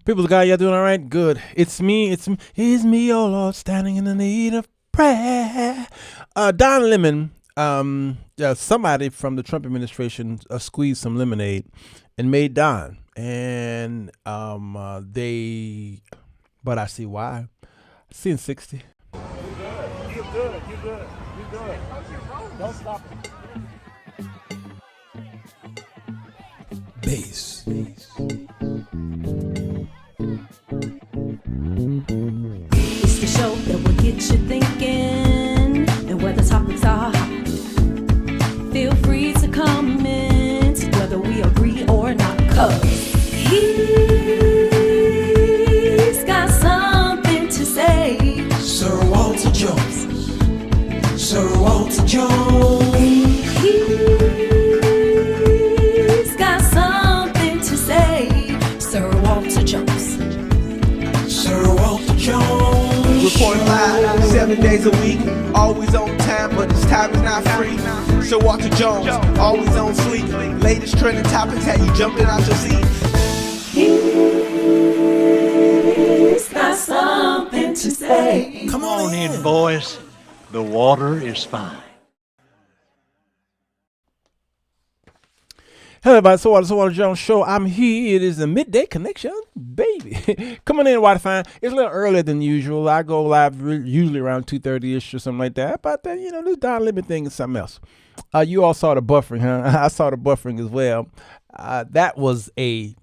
People of God, y'all doing all right? Good. It's me, oh Lord, standing in the need of prayer. Don Lemon, somebody from the Trump administration squeezed some lemonade and made Don. And but I see why. Seeing 60. You good. Don't stop. Bass. It's the show that will get you thinking, and where the topics are hot. Feel free to comment whether we agree or not, 'cause he's got something to say. Sirwalterj. He's got something to say. Sirwalterj. Report live 7 days a week, always on time, but his time is not free. Sirwalterj, always on fleek. Latest trending topics had you jumping out your seat. He's got something to say. Come on in, boys. The water is fine. Hello, everybody. Sirwalterj Jones Show. I'm here. It is a midday connection, baby. Coming in, Wi-Fi. It's a little earlier than usual. I go live usually around 2:30ish or something like that. But then, this Don Lemon thing is something else. You all saw the buffering, huh? I saw the buffering as well. That was a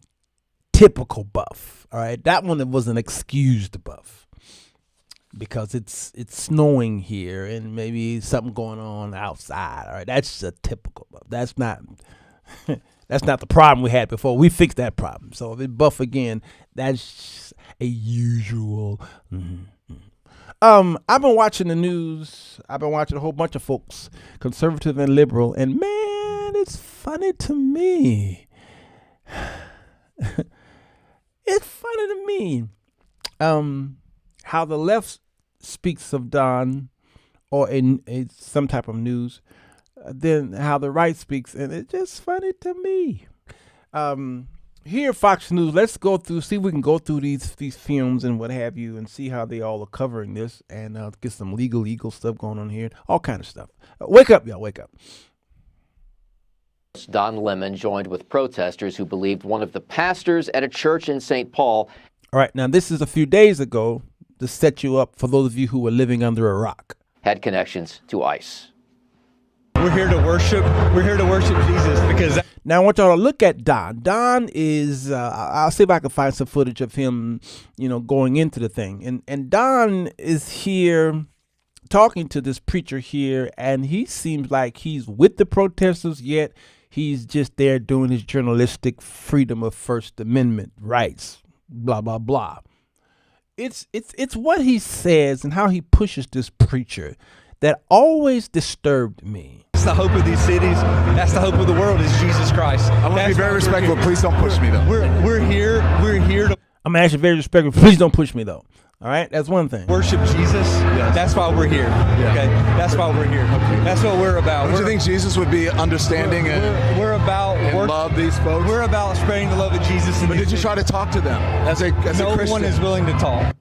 typical buff. All right, that one was an excused buff because it's snowing here and maybe something going on outside. All right, that's a typical buff. That's not. That's not the problem we had before. We fixed that problem. So if it buff again, that's a usual. I've been watching the news. I've been watching a whole bunch of folks, conservative and liberal, and man, it's funny to me. It's funny to me how the left speaks of Don or in some type of news, then how the right speaks, and it's just funny to me. Here, Fox News, let's go through, see if we can go through these films and what have you, and see how they all are covering this, and get some legal stuff going on here, all kind of stuff. Wake up, y'all, wake up. Don Lemon joined with protesters who believed one of the pastors at a church in St. Paul. All right, now this is a few days ago to set you up for those of you who were living under a rock. Had connections to ICE. We're here to worship. We're here to worship Jesus because. Now I want y'all to look at Don. Don is. I'll see if I can find some footage of him, going into the thing. And Don is here, talking to this preacher here, and he seems like he's with the protesters. Yet he's just there doing his journalistic freedom of First Amendment rights. Blah blah blah. It's what he says and how he pushes this preacher that always disturbed me. That's the hope of these cities. That's the hope of the world is Jesus Christ. I want to be very respectful. Please don't push me, though. We're here to. I'm actually very respectful. Please don't push me, though. All right, that's one thing. Worship Jesus. Yes. That's why we're here. Yeah. Okay, that's why we're here. Okay. That's what we're about. Don't you think Jesus would be understanding we're about and love these folks? We're about spreading the love of Jesus. But did you try to talk to them as a Christian? No one is willing to talk.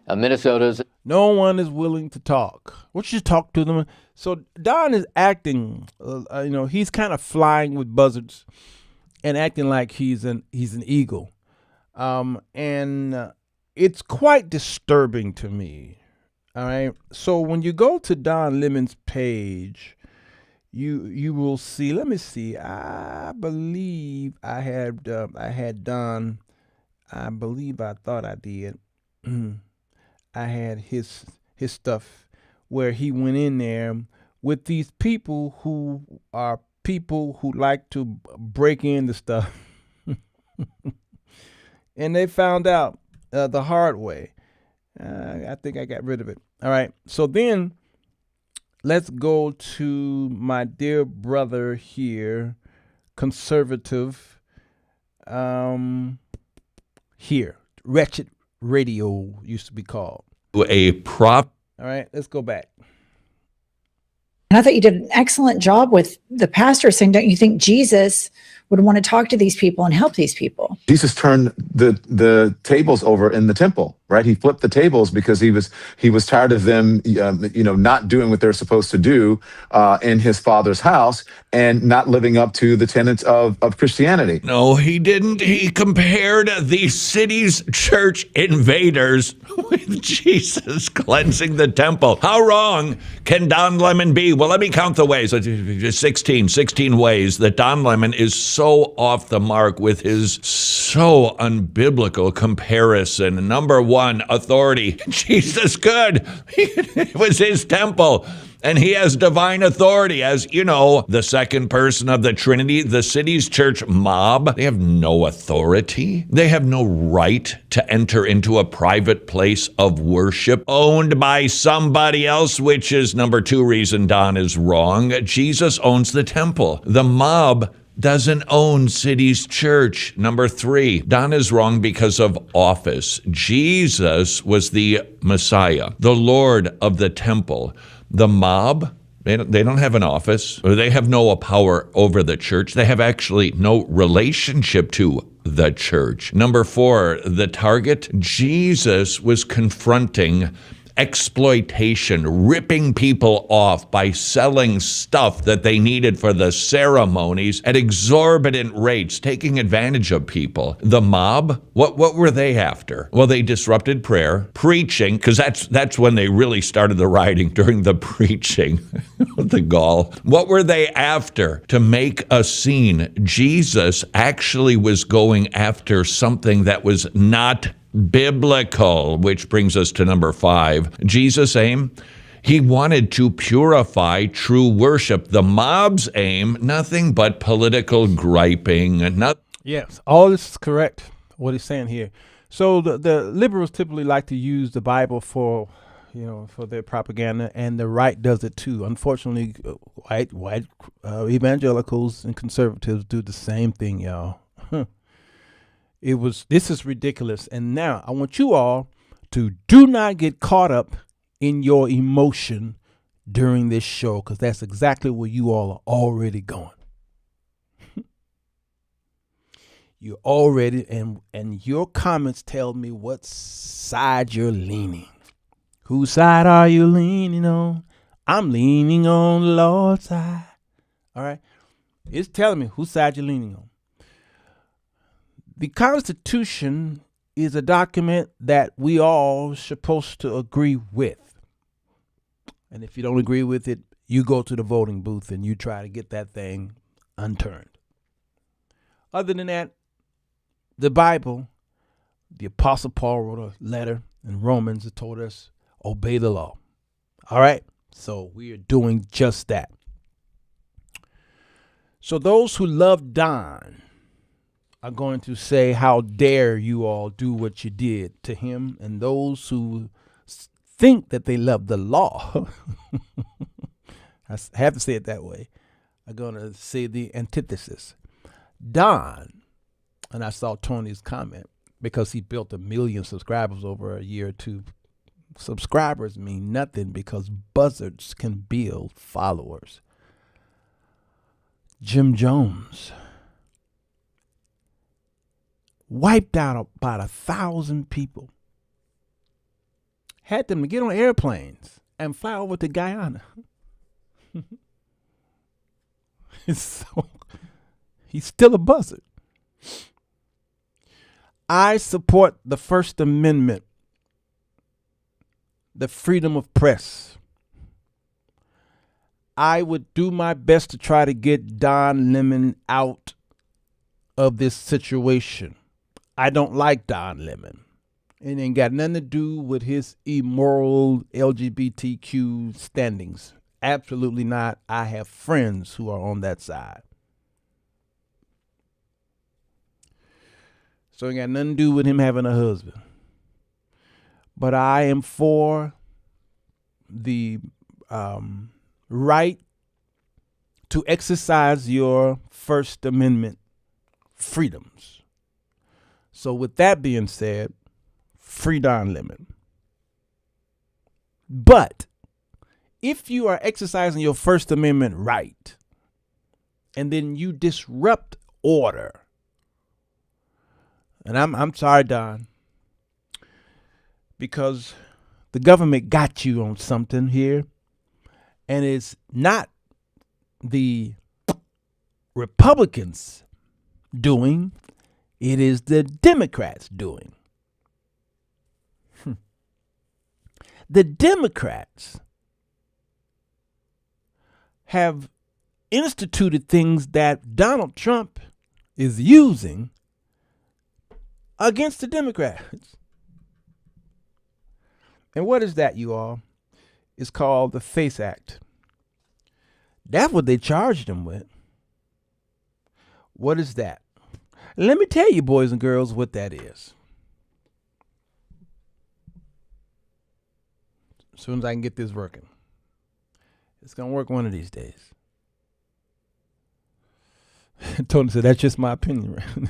Minnesota's. No one is willing to talk. What you talk to them? So Don is acting, he's kind of flying with buzzards and acting like he's an eagle. And it's quite disturbing to me. All right. So when you go to Don Lemon's page, you will see, let me see. I believe I had Don. I believe I thought I did. I had his stuff where he went in there with these people who are people who like to break into stuff. And they found out the hard way. I think I got rid of it. All right. So then let's go to my dear brother here, conservative, here, Wretched Radio used to be called. All right, let's go back. And I thought you did an excellent job with the pastor saying, don't you think Jesus would want to talk to these people and help these people. Jesus turned the tables over in the temple, right? He flipped the tables because he was tired of them, not doing what they're supposed to do in his Father's house and not living up to the tenets of Christianity. No, he didn't. He compared the city's church invaders with Jesus cleansing the temple. How wrong can Don Lemon be? Well, let me count the ways. 16 ways that Don Lemon is so off the mark with his so unbiblical comparison. Number one, authority. Jesus could. It was his temple. And he has divine authority. As you know, the second person of the Trinity, the city's church mob, they have no authority. They have no right to enter into a private place of worship owned by somebody else, which is number two reason Don is wrong. Jesus owns the temple. The mob doesn't own city's church. Number three, Don is wrong because of office. Jesus was the Messiah, the Lord of the temple. The mob, they don't have an office, or they have no power over the church. They have actually no relationship to the church. Number four, the target, Jesus was confronting exploitation, ripping people off by selling stuff that they needed for the ceremonies at exorbitant rates, taking advantage of people. The mob, what were they after? Well, they disrupted prayer, preaching, because that's when they really started the rioting, during the preaching, the gall. What were they after? To make a scene. Jesus actually was going after something that was not biblical, which brings us to number five. Jesus' aim, he wanted to purify true worship. The mob's aim, nothing but political griping. Yes, all this is correct, what he's saying here. So the liberals typically like to use the Bible for their propaganda, and the right does it too. Unfortunately, white evangelicals and conservatives do the same thing, y'all. This is ridiculous. And now I want you all to do not get caught up in your emotion during this show, because that's exactly where you all are already going. You're already, and your comments tell me what side you're leaning. Whose side are you leaning on? I'm leaning on the Lord's side. All right. It's telling me whose side you're leaning on. The Constitution is a document that we all supposed to agree with. And if you don't agree with it, you go to the voting booth and you try to get that thing unturned. Other than that, the Bible, the Apostle Paul wrote a letter in Romans that told us, obey the law. All right? So we are doing just that. So those who love Don are going to say, how dare you all do what you did to him? And those who think that they love the law, I have to say it that way, are going to say the antithesis. Don, and I saw Tony's comment, because he built 1 million subscribers over a year or two. Subscribers mean nothing because buzzards can build followers. Jim Jones wiped out about 1,000 people. Had them to get on airplanes and fly over to Guyana. So, he's still a buzzard. I support the First Amendment, the freedom of press. I would do my best to try to get Don Lemon out of this situation. I don't like Don Lemon. It ain't got nothing to do with his immoral LGBTQ standings. Absolutely not. I have friends who are on that side. So it got nothing to do with him having a husband. But I am for the right to exercise your First Amendment freedoms. So with that being said, free Don Lemon. But if you are exercising your First Amendment right, and then you disrupt order. And I'm sorry, Don, because the government got you on something here, and it's not the Republicans doing, it is the Democrats doing. The Democrats have instituted things that Donald Trump is using against the Democrats. And what is that, you all? It's called the FACE Act. That's what they charged him with. What is that? Let me tell you, boys and girls, what that is. As soon as I can get this working. It's going to work one of these days. Tony said, that's just my opinion. Right?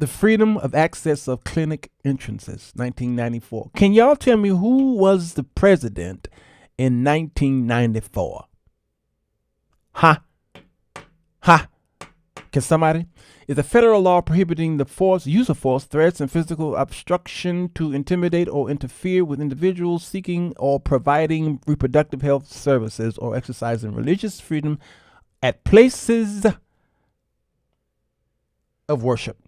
The Freedom of Access of Clinic Entrances, 1994. Can y'all tell me who was the president in 1994? Huh? Can somebody? Is a federal law prohibiting the use of force, threats, and physical obstruction to intimidate or interfere with individuals seeking or providing reproductive health services or exercising religious freedom at places of worship.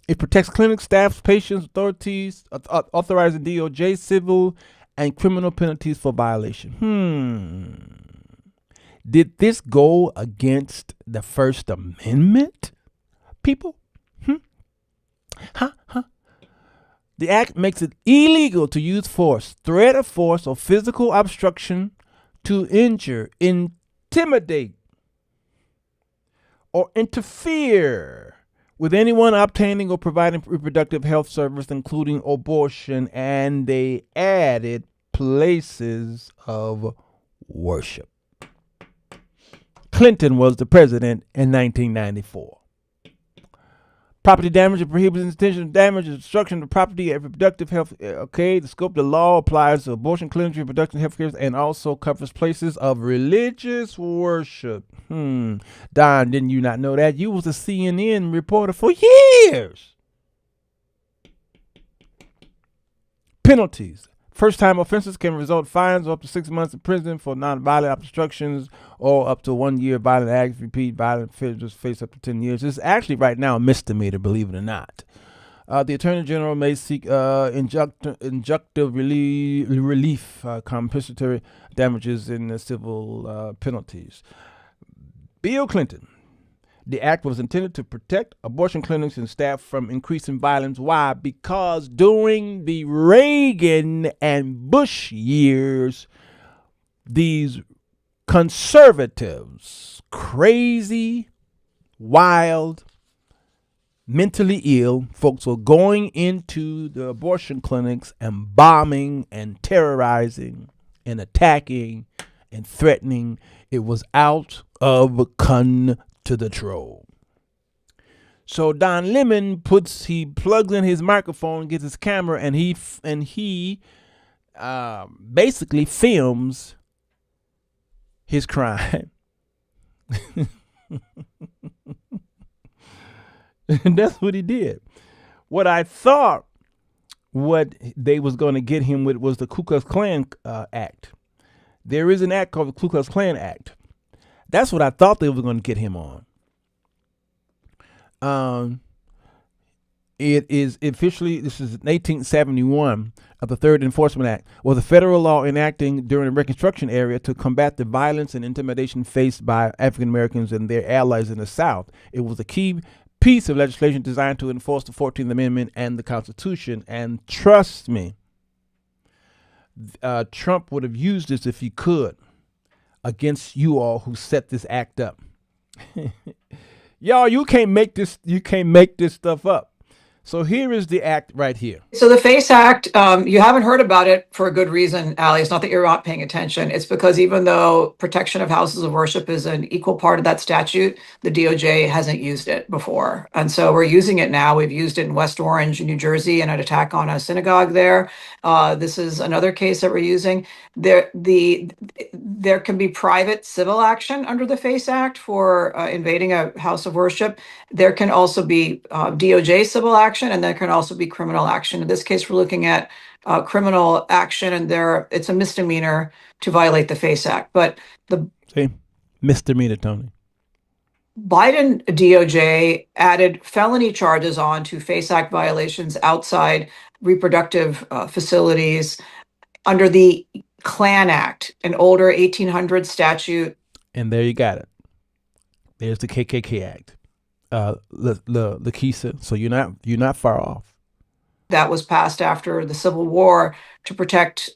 It protects clinic staff, patients, authorities, authorizing DOJ civil and criminal penalties for violation. Did this go against the First Amendment, people? The act makes it illegal to use force, threat of force, or physical obstruction to injure, intimidate, or interfere with anyone obtaining or providing reproductive health service, including abortion, and they added places of worship. Clinton was the president in 1994. Property damage and prohibits intentional damage and destruction of property and reproductive health. Okay, the scope of the law applies to abortion clinics, reproductive health care, and also covers places of religious worship. Don, didn't you not know that? You was a CNN reporter for years. Penalties. First-time offenses can result fines of up to 6 months in prison for nonviolent obstructions or up to 1 year violent acts. Repeat violent offenders face up to 10 years. This is actually right now a misdemeanor, believe it or not. The Attorney General may seek injunctive relief, compensatory damages, and civil penalties. Bill Clinton. The act was intended to protect abortion clinics and staff from increasing violence. Why? Because during the Reagan and Bush years, these conservatives, crazy, wild, mentally ill folks were going into the abortion clinics and bombing and terrorizing and attacking and threatening. It was out of control. To the troll. So Don Lemon plugs in his microphone, gets his camera, and he basically films his crime. And that's what he did. What I thought what they was going to get him with was the Ku Klux Klan Act. There is an act called the Ku Klux Klan Act. That's what I thought they were going to get him on. It is officially, this is 1871 of the Third Enforcement Act, was a federal law enacting during the Reconstruction era to combat the violence and intimidation faced by African Americans and their allies in the South. It was a key piece of legislation designed to enforce the 14th Amendment and the Constitution. And trust me, Trump would have used this if he could against you all who set this act up. Y'all, you can't make this stuff up. So here is the act right here. So the FACE Act, you haven't heard about it for a good reason, Allie. It's not that you're not paying attention. It's because even though protection of houses of worship is an equal part of that statute, the DOJ hasn't used it before. And so we're using it now. We've used it in West Orange, New Jersey, in an attack on a synagogue there. This is another case that we're using. There can be private civil action under the FACE Act for invading a house of worship. There can also be DOJ civil action, and there can also be criminal action. In this case, we're looking at criminal action, and it's a misdemeanor to violate the FACE Act. But the misdemeanor, Tony. Biden DOJ added felony charges on to FACE Act violations outside reproductive facilities under the Klan Act, an older 1800 statute. And there you got it. There's the KKK Act, the Kisa. So you're not far off. That was passed after the Civil War to protect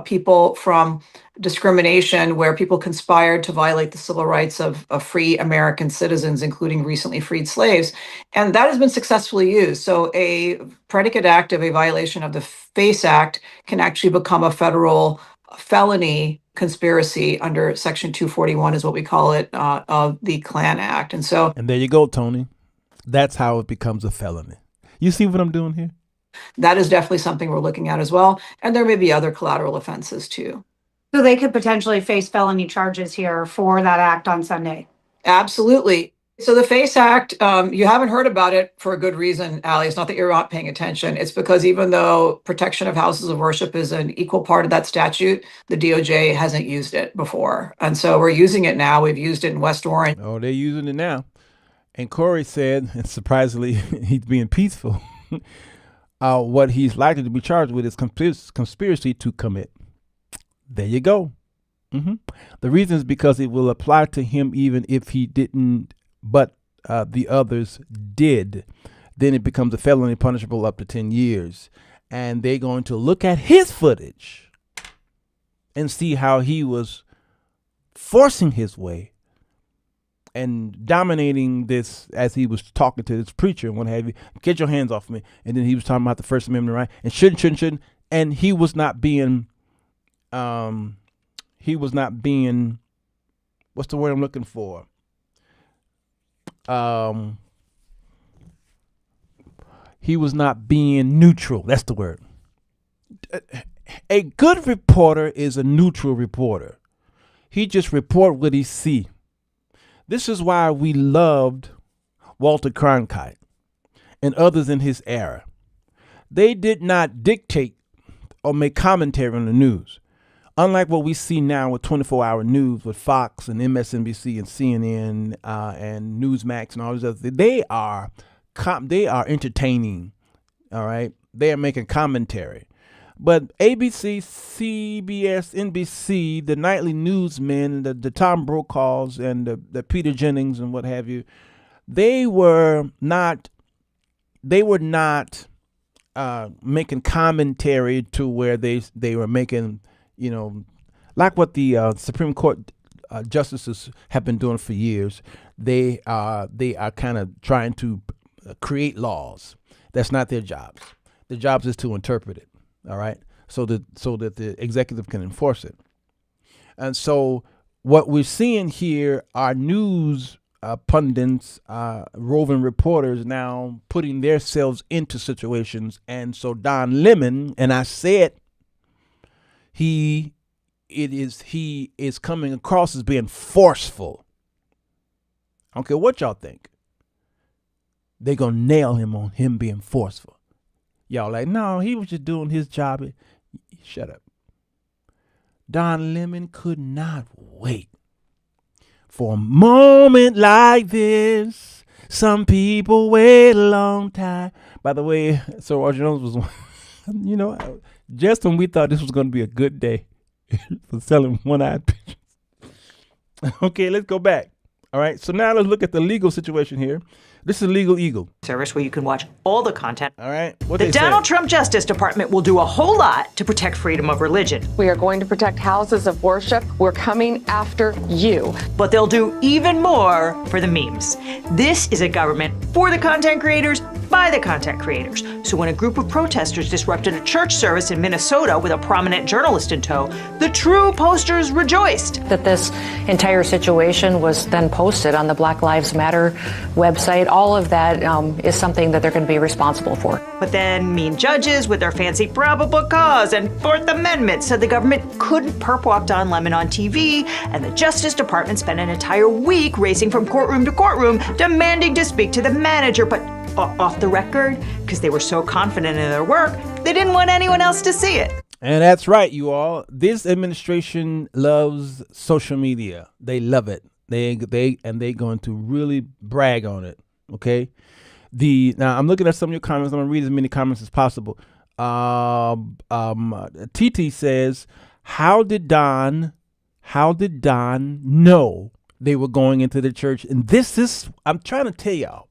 people from discrimination, where people conspired to violate the civil rights of free American citizens, including recently freed slaves. And that has been successfully used. So a predicate act of a violation of the FACE Act can actually become a federal felony conspiracy under Section 241 is what we call it, of the Klan Act. And there you go, Tony. That's how it becomes a felony. You see what I'm doing here? That is definitely something we're looking at as well. And there may be other collateral offenses too. So they could potentially face felony charges here for that act on Sunday. Absolutely. So the FACE Act, you haven't heard about it for a good reason, Allie. It's not that you're not paying attention. It's because even though protection of houses of worship is an equal part of that statute, the DOJ hasn't used it before. And so we're using it now. We've used it in West Orange. Oh, they're using it now. And Corey said, and surprisingly, he's being peaceful. What he's likely to be charged with is conspiracy to commit. There you go. The reason is because it will apply to him even if he didn't, but the others did. Then it becomes a felony punishable up to 10 years. And they're going to look at his footage and see how he was forcing his way and dominating this as he was talking to this preacher and what have you. Get your hands off me. And then he was talking about the First Amendment, right? And shouldn't. And he was not being, what's the word I'm looking for? He was not being neutral. That's the word. A good reporter is a neutral reporter. He just report what he see. This is why we loved Walter Cronkite and others in his era. They did not dictate or make commentary on the news. Unlike what we see now with 24-hour news with Fox and MSNBC and CNN and Newsmax and all these other things, they are entertaining. All right, they are making commentary. But ABC, CBS, NBC, the nightly newsmen, the Tom Brokaws and the Peter Jennings and what have you, they were not making commentary to where they were making, like what the Supreme Court justices have been doing for years. They are kind of trying to create laws. That's not their jobs. Their jobs is to interpret it. All right, so that the executive can enforce it. And so what we're seeing here are news pundits, roving reporters now putting themselves into situations. And so Don Lemon, and I said he is coming across as being forceful. I don't care what y'all think. They're going to nail him on him being forceful. Y'all like, no, he was just doing his job. Shut up. Don Lemon could not wait for a moment like this. Some people wait a long time. By the way, Sirwalterj Jones was, just when we thought this was going to be a good day for selling one-eyed pigeons. Okay, let's go back. All right, so now let's look at the legal situation here. This is Legal Eagle service where you can watch all the content. All right. The Donald Trump Justice Department will do a whole lot to protect freedom of religion. We are going to protect houses of worship. We're coming after you. But they'll do even more for the memes. This is a government for the content creators, by the content creators. So when a group of protesters disrupted a church service in Minnesota with a prominent journalist in tow, the true posters rejoiced. That this entire situation was then posted on the Black Lives Matter website. All of that is something that they're going to be responsible for. But then mean judges with their fancy probable cause and Fourth Amendment said the government couldn't perp walk Don Lemon on TV, and the Justice Department spent an entire week racing from courtroom to courtroom demanding to speak to the manager, but off the record, because they were so confident in their work, they didn't want anyone else to see it. And that's right, you all. This administration loves social media. They love it. They're going to really brag on it. Okay. Now I'm looking at some of your comments. I'm gonna read as many comments as possible. TT says, How did Don know they were going into the church? And I'm trying to tell y'all,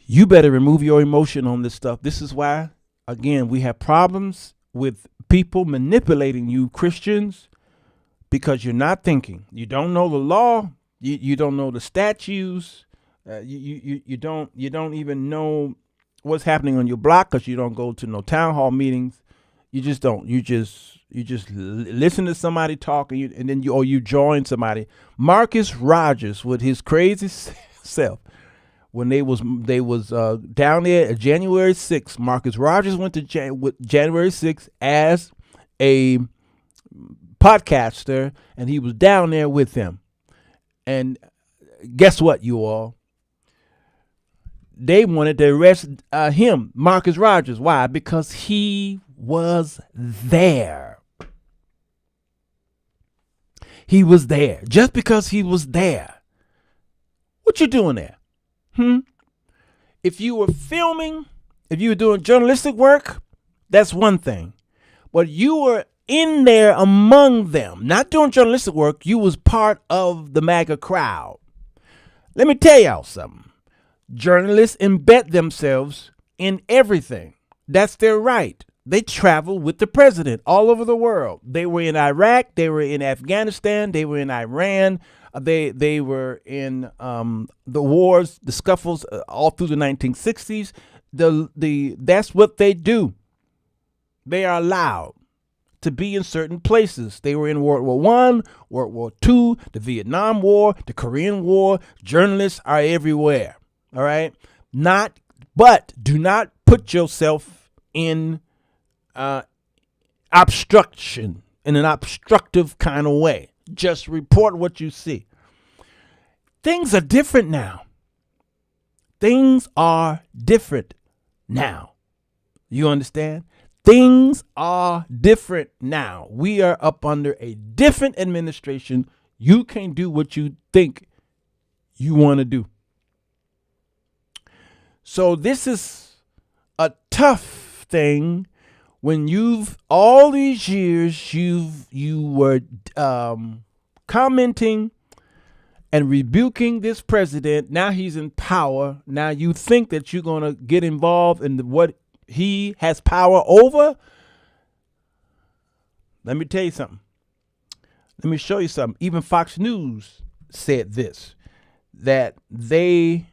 you better remove your emotion on this stuff. This is why, again, we have problems with people manipulating you Christians, because you're not thinking. You don't know the law. You don't know the statutes. You don't even know what's happening on your block, because you don't go to no town hall meetings. You just don't. You just listen to somebody talk, and then you join somebody. Marcus Rogers with his crazy self, when they was down there at January 6th. Marcus Rogers went to January 6th as a podcaster, and he was down there with them. And guess what, you all? They wanted to arrest him, Marcus Rogers. Why? Because he was there. He was there. Just because he was there. What you doing there? If you were filming, if you were doing journalistic work, that's one thing. But you were in there among them, not doing journalistic work. You was part of the MAGA crowd. Let me tell y'all something. Journalists embed themselves in everything. That's their right. They travel with the president all over the world. They were in Iraq. They were in Afghanistan. They were in Iran. They were in the wars, the scuffles all through the 1960s. That's what they do. They are allowed to be in certain places. They were in World War I, World War II, the Vietnam War, the Korean War. Journalists are everywhere. All right. But do not put yourself in obstruction, in an obstructive kind of way. Just report what you see. Things are different now. Things are different now. You understand? Things are different now. We are up under a different administration. You can't do what you think you want to do. So this is a tough thing when all these years you were commenting and rebuking this president. Now he's in power. Now you think that you're going to get involved in what he has power over. Let me tell you something. Let me show you something. Even Fox News said this, that they...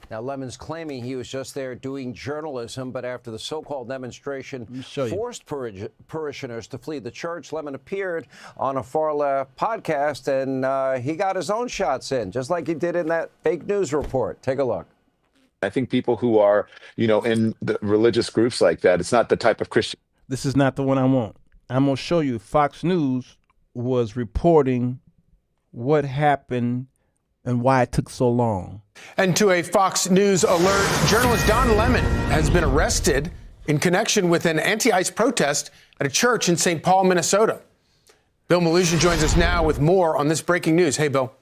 Now, Lemon's claiming he was just there doing journalism, but after the so-called demonstration forced parishioners to flee the church, Lemon appeared on a far-left podcast, and he got his own shots in, just like he did in that fake news report. Take a look. I think people who are, in the religious groups like that, it's not the type of Christian. This is not the one I want. I'm going to show you Fox News was reporting what happened and why it took so long. And to a Fox News alert, journalist Don Lemon has been arrested in connection with an anti-ICE protest at a church in St. Paul, Minnesota. Bill Malusian joins us now with more on this breaking news. Hey, Bill.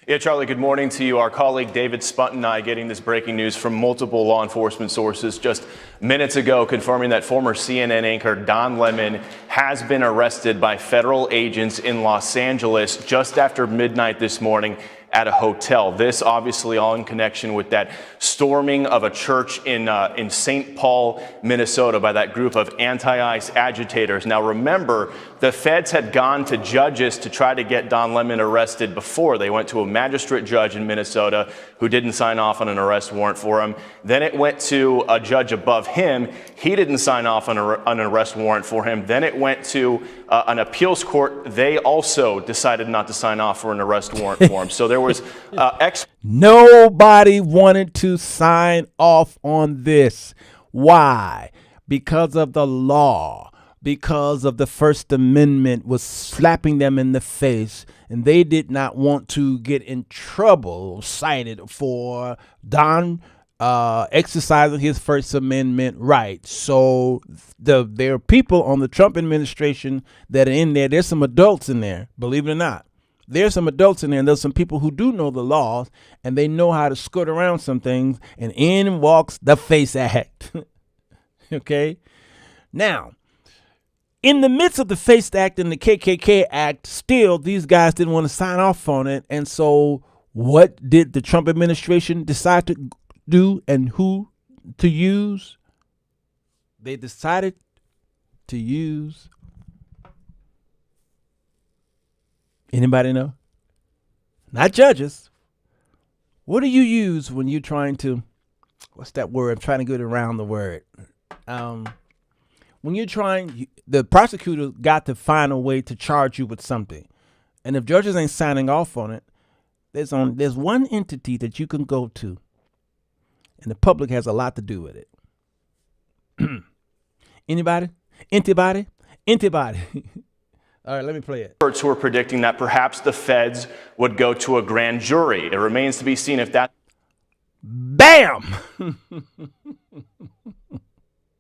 Yeah, Charlie, good morning to you. Our colleague David Spunt and I getting this breaking news from multiple law enforcement sources just minutes ago, confirming that former CNN anchor Don Lemon has been arrested by federal agents in Los Angeles just after midnight this morning. at a hotel. This obviously all in connection with that storming of a church in St. Paul, Minnesota by that group of anti-ICE agitators. Now remember, the feds had gone to judges to try to get Don Lemon arrested before. They went to a magistrate judge in Minnesota who didn't sign off on an arrest warrant for him. Then it went to a judge above him. He didn't sign off on an arrest warrant for him. Then it went to an appeals court. They also decided not to sign off for an arrest warrant for him. So there was nobody wanted to sign off on this. Why? Because of the law. Because of the First Amendment was slapping them in the face, and they did not want to get in trouble, cited for Don exercising his First Amendment right. So there are people on the Trump administration that are in there. There's some adults in there, believe it or not. There's some adults in there, and there's some people who do know the laws, and they know how to skirt around some things, and in walks the FACE Act. Okay? Now, in the midst of the FACE Act and the KKK Act, still, these guys didn't want to sign off on it. And so what did the Trump administration decide to do and who to use? They decided to use, anybody know? Not judges. What do you use when you're trying to, what's that word? I'm trying to get around the word. When you're trying, the prosecutor got to find a way to charge you with something. And if judges ain't signing off on it, there's one entity that you can go to. And the public has a lot to do with it. Anybody? Antibody? All right, let me play it. Experts who are predicting that perhaps the feds would go to a grand jury. It remains to be seen if that... Bam!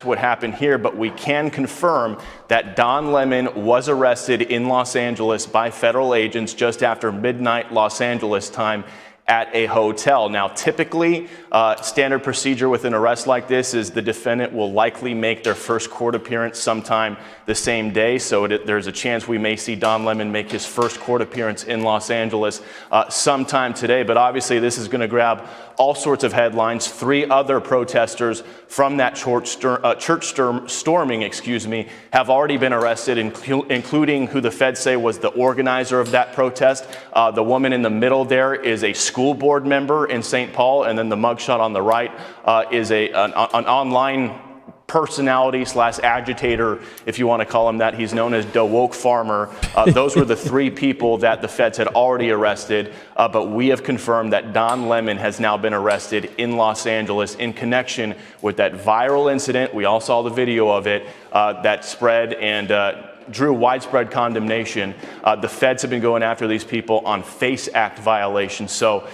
What happened here, but we can confirm that Don Lemon was arrested in Los Angeles by federal agents just after midnight Los Angeles time at a hotel. Now, typically, standard procedure with an arrest like this is the defendant will likely make their first court appearance sometime the same day. So there's a chance we may see Don Lemon make his first court appearance in Los Angeles sometime today. But obviously, this is going to grab all sorts of headlines. 3 other protesters from that church storming, have already been arrested, including who the feds say was the organizer of that protest. The woman in the middle there is a school board member in St. Paul, and then the mugshot on the right is an online personality / agitator, if you want to call him that. He's known as the woke farmer. Those were the 3 people that the feds had already arrested, but we have confirmed that Don Lemon has now been arrested in Los Angeles in connection with that viral incident. We all saw the video of it that spread and drew widespread condemnation. The feds have been going after these people on FACE Act violations. So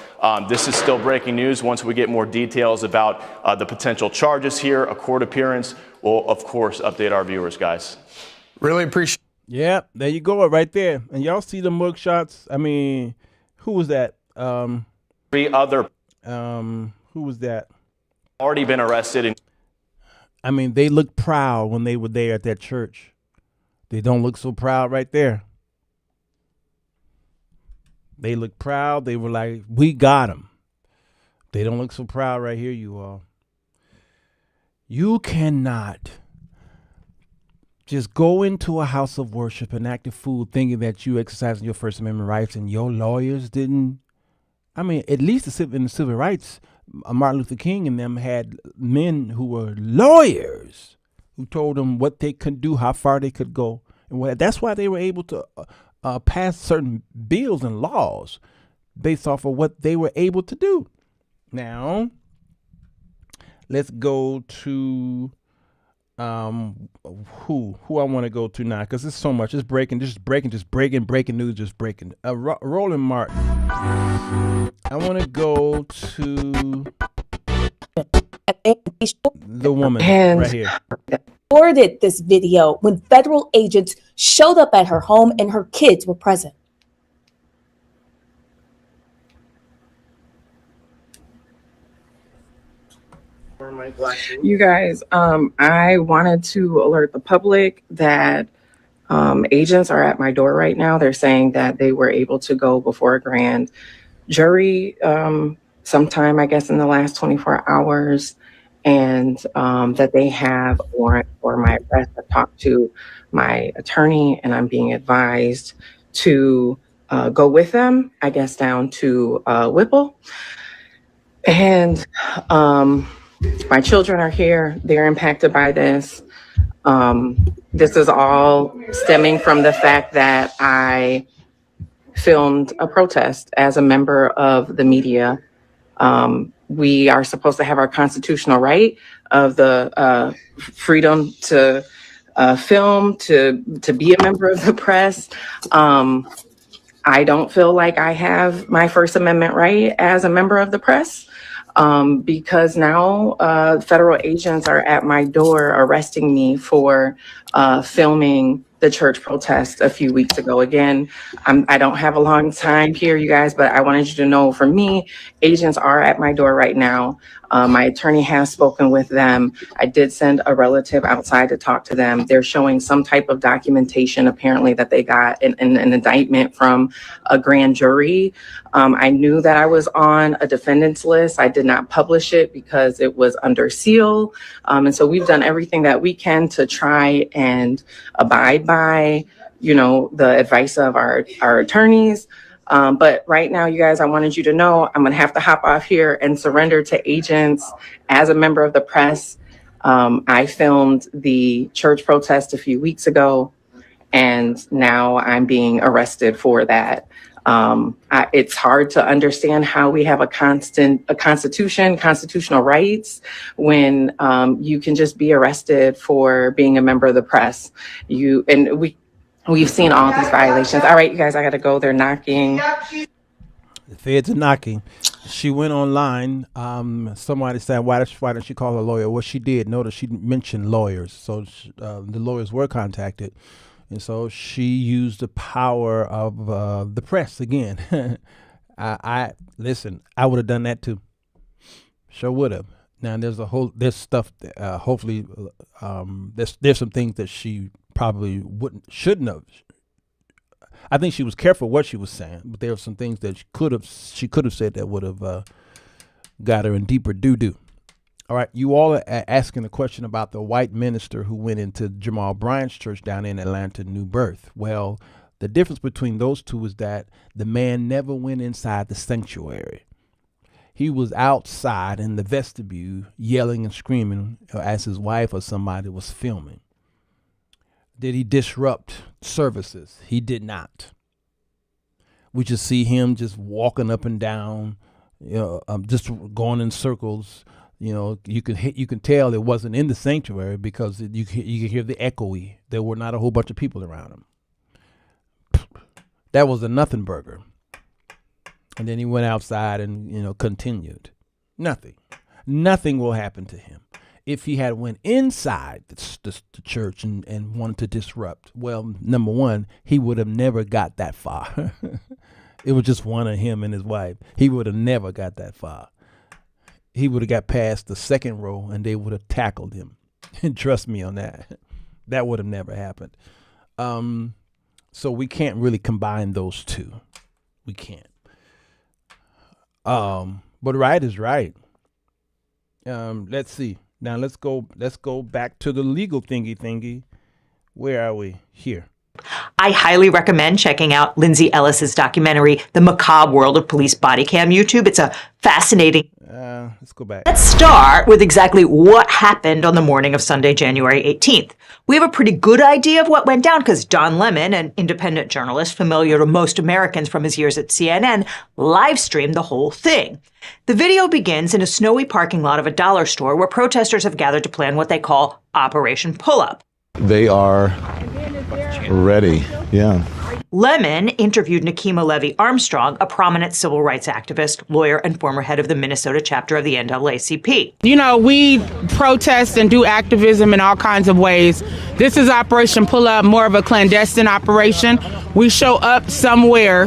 this is still breaking news. Once we get more details about the potential charges here, a court appearance, we'll, of course, update our viewers, guys. Really appreciate. Yeah, there you go, right there. And y'all see the mug shots? I mean, who was that? 3 other. Who was that? Already been arrested. I mean, they looked proud when they were there at that church. They don't look so proud right there. They look proud. They were like, we got him. They don't look so proud right here, you all. You cannot just go into a house of worship and act a fool thinking that you exercising your First Amendment rights and your lawyers didn't. I mean, at least in the civil rights, Martin Luther King and them had men who were lawyers who told them what they could do, how far they could go. And that's why they were able to pass certain bills and laws based off of what they were able to do. Now, let's go to who I want to go to now, because there's so much. It's breaking news, just breaking. Roland Martin. I want to go to the woman right here. Recorded this video when federal agents showed up at her home and her kids were present. You guys, I wanted to alert the public that agents are at my door right now. They're saying that they were able to go before a grand jury sometime, I guess, in the last 24 hours, and that they have a warrant for my arrest. I talked to my attorney, and I'm being advised to go with them, I guess, down to Whipple. And my children are here. They're impacted by this. This is all stemming from the fact that I filmed a protest as a member of the media. We are supposed to have our constitutional right of the freedom to film, to be a member of the press. I don't feel like I have my First Amendment right as a member of the press, because now federal agents are at my door arresting me for filming the church protest a few weeks ago. Again, I don't have a long time here, you guys, but I wanted you to know, for me, agents are at my door right now. My attorney has spoken with them. I did send a relative outside to talk to them. They're showing some type of documentation, apparently, that they got an indictment from a grand jury. I knew that I was on a defendant's list. I did not publish it because it was under seal. And so we've done everything that we can to try and abide by, the advice of our attorneys. But right now, you guys, I wanted you to know I'm going to have to hop off here and surrender to agents as a member of the press. I filmed the church protest a few weeks ago, and now I'm being arrested for that. It's hard to understand how we have a constitution, constitutional rights, when you can just be arrested for being a member of the press. We've seen all these violations. All right, you guys, I got to go. They're knocking. The feds are knocking. She went online. Somebody said, why did she call a lawyer? Well, she did. Notice she mentioned lawyers. So the lawyers were contacted. And so she used the power of the press again. Listen, I would have done that too. Sure would have. Now there's stuff that, hopefully, there's some things that she probably shouldn't have. I think she was careful what she was saying, but there were some things that she could have said that would have got her in deeper doo-doo. All right, you all are asking a question about the white minister who went into Jamal Bryant's church down in Atlanta, New Birth. Well, the difference between those two is that the man never went inside the sanctuary. He was outside in the vestibule yelling and screaming as his wife or somebody was filming. Did he disrupt services? He did not. We just see him just walking up and down, just going in circles. You can tell it wasn't in the sanctuary because you can hear the echoey. There were not a whole bunch of people around him. That was a nothing burger. And then he went outside and continued. Nothing will happen to him. If he had went inside the church and wanted to disrupt, well, number one, he would have never got that far. It was just one of him and his wife. He would have never got that far. He would have got past the second row and they would have tackled him. And trust me on that. That would have never happened. So we can't really combine those two. We can't. But right is right. Let's see. Now let's go back to the legal thingy. Where are we? Here. I highly recommend checking out Lindsay Ellis's documentary, The Macabre World of Police Body Cam, YouTube. It's a fascinating... Let's go back. Let's start with exactly what happened on the morning of Sunday, January 18th. We have a pretty good idea of what went down because Don Lemon, an independent journalist familiar to most Americans from his years at CNN, live streamed the whole thing. The video begins in a snowy parking lot of a dollar store where protesters have gathered to plan what they call Operation Pull-Up. They are ready. Yeah. Lemon interviewed Nakima Levy-Armstrong, a prominent civil rights activist, lawyer, and former head of the Minnesota chapter of the NAACP. We protest and do activism in all kinds of ways. This is Operation Pull Up, more of a clandestine operation. We show up somewhere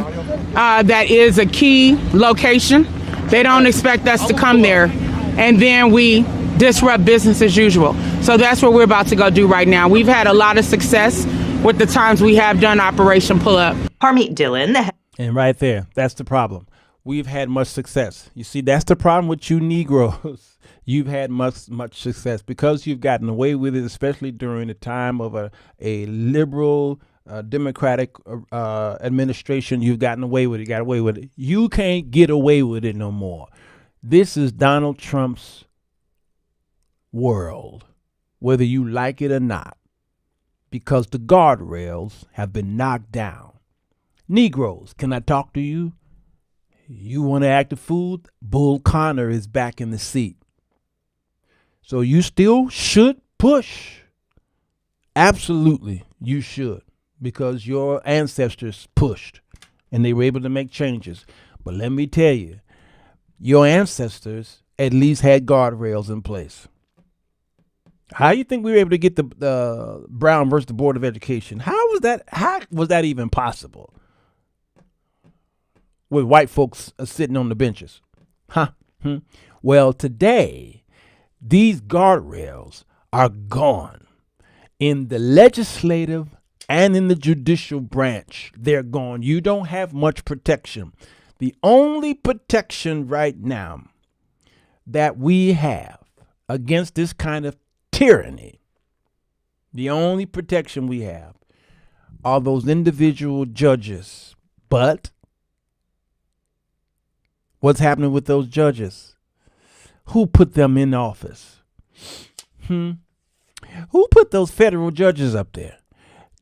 that is a key location. They don't expect us to come there. And then we disrupt business as usual. So that's what we're about to go do right now. We've had a lot of success with the times we have done Operation Pull Up. Harmeet Dillon. And right there, that's the problem. we've had much success. You see, that's the problem with you Negroes. You've had much success because you've gotten away with it, especially during the time of a liberal Democratic administration. You've gotten away with it. Got away with it. You can't get away with it no more. This is Donald Trump's world, whether you like it or not, because the guardrails have been knocked down. Negroes, can I talk to you? You want to act a fool? Bull Connor is back in the seat. So you still should push. Absolutely, you should, because your ancestors pushed and they were able to make changes. But let me tell you, your ancestors at least had guardrails in place. How do you think we were able to get the Brown versus the Board of Education? How was that even possible? With white folks sitting on the benches. Well, today, these guardrails are gone. In the legislative and in the judicial branch, they're gone. You don't have much protection. The only protection right now that we have against this kind of tyranny, the only protection we have are those individual judges. But what's happening with those judges? Who put them in office? Who put those federal judges up there?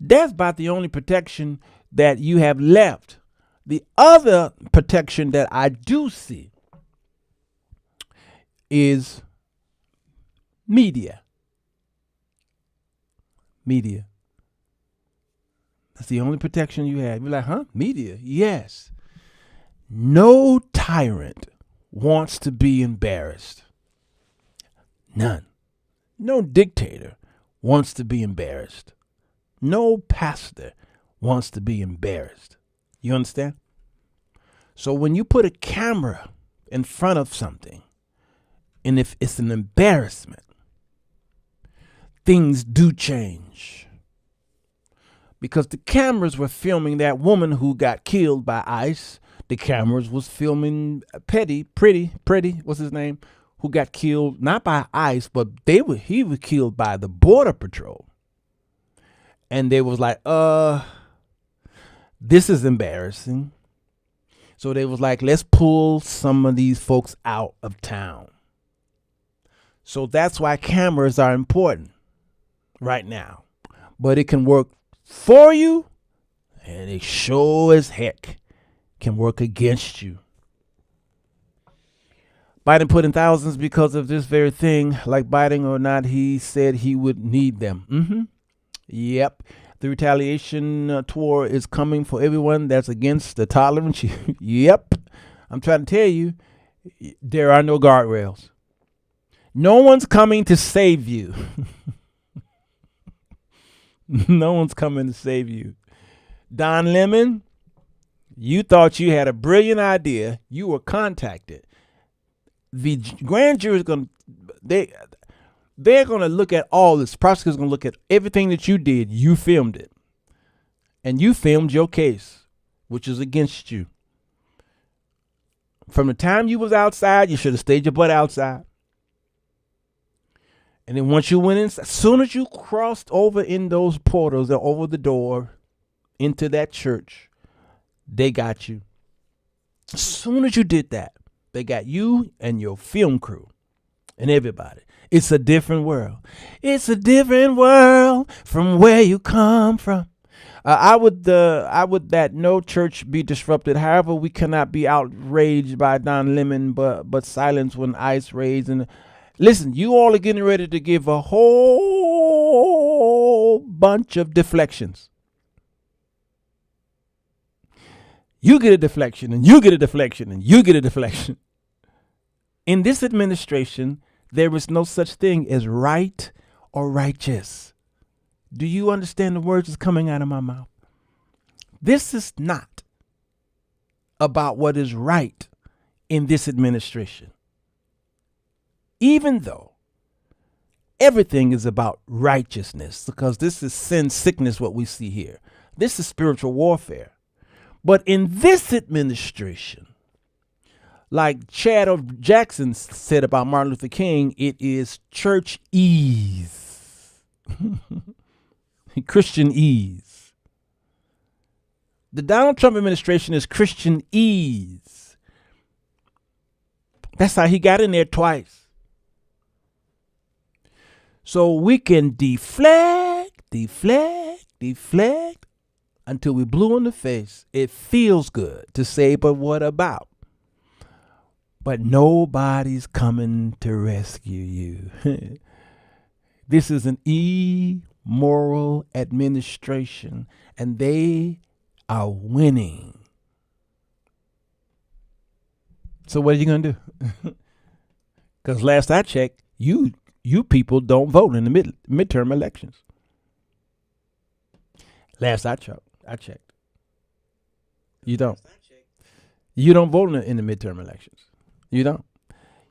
That's about the only protection that you have left. The other protection that I do see is media. Media. That's the only protection you have. You're like, media? Yes. No tyrant wants to be embarrassed. None. No dictator wants to be embarrassed. No pastor wants to be embarrassed. You understand? So when you put a camera in front of something, and if it's an embarrassment, things do change. Because the cameras were filming that woman who got killed by ICE. The cameras was filming Pretty, what's his name? Who got killed, not by ICE, but he was killed by the Border Patrol. And they was like, this is embarrassing. So they was like, let's pull some of these folks out of town. So that's why cameras are important right now. But it can work for you, and it sure as heck can work against you. Biden put in thousands because of this very thing. Like Biden or not, he said he would need them. Yep. The retaliation tour is coming for everyone that's against the tolerance. Yep. I'm trying to tell you, there are no guardrails. No one's coming to save you. No one's coming to save you. Don Lemon, you thought you had a brilliant idea. You were contacted. The grand jury is going to, they're going to look at all this. Prosecutor's going to look at everything that you did. You filmed it. And you filmed your case, which is against you. From the time you was outside, you should have stayed your butt outside. And then once you went in, as soon as you crossed over in those portals or over the door into that church, they got you. As soon as you did that, they got you and your film crew and everybody. It's a different world. It's a different world from where you come from. I would that no church be disrupted. However, we cannot be outraged by Don Lemon, but silence when ICE raids. And listen, you all are getting ready to give a whole bunch of deflections. You get a deflection, and you get a deflection, and you get a deflection. In this administration, there is no such thing as right or righteous. Do you understand the words that's coming out of my mouth? This is not about what is right in this administration. Even though everything is about righteousness, because this is sin sickness, what we see here. This is spiritual warfare. But in this administration, Like Chad Jackson said about Martin Luther King, it is church ease. Christian ease. The Donald Trump administration is Christian ease. That's how he got in there twice. So we can deflect until we blue in the face. It feels good to say, but what about? But nobody's coming to rescue you. This is an immoral administration, and they are winning. So what are you going to do? Because last I checked, you people don't vote in the midterm elections. Last I checked. You don't. You don't vote in the midterm elections. You don't.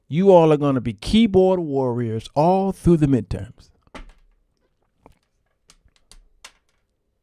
You all are going to be keyboard warriors all through the midterms.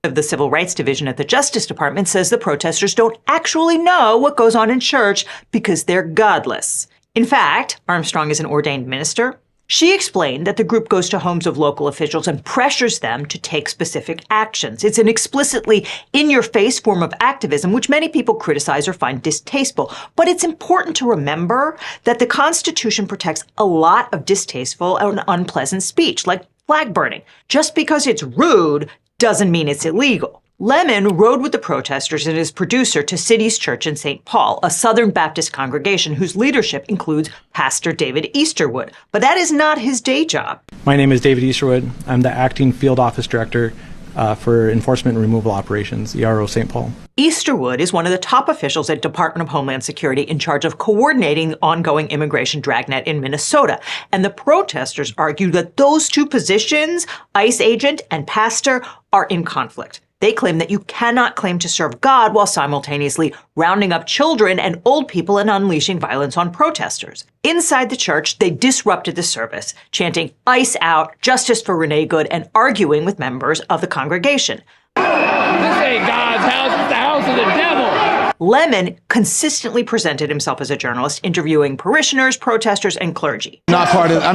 Of the Civil Rights Division at the Justice Department says the protesters don't actually know what goes on in church because they're godless. In fact, Armstrong is an ordained minister. She explained that the group goes to homes of local officials and pressures them to take specific actions. It's an explicitly in-your-face form of activism, which many people criticize or find distasteful. But it's important to remember that the Constitution protects a lot of distasteful and unpleasant speech, like flag burning. Just because it's rude doesn't mean it's illegal. Lemon rode with the protesters and his producer to City's Church in St. Paul, a Southern Baptist congregation whose leadership includes Pastor David Easterwood. But that is not his day job. My name is David Easterwood. I'm the acting field office director for Enforcement and Removal Operations, ERO St. Paul. Easterwood is one of the top officials at Department of Homeland Security in charge of coordinating the ongoing immigration dragnet in Minnesota. And the protesters argue that those two positions, ICE agent and pastor, are in conflict. They claim that you cannot claim to serve God while simultaneously rounding up children and old people and unleashing violence on protesters. Inside the church, they disrupted the service, chanting ICE out, justice for Renee Good, and arguing with members of the congregation. This ain't God's house, it's the house of the devil. Lemon consistently presented himself as a journalist, interviewing parishioners, protesters, and clergy. I'm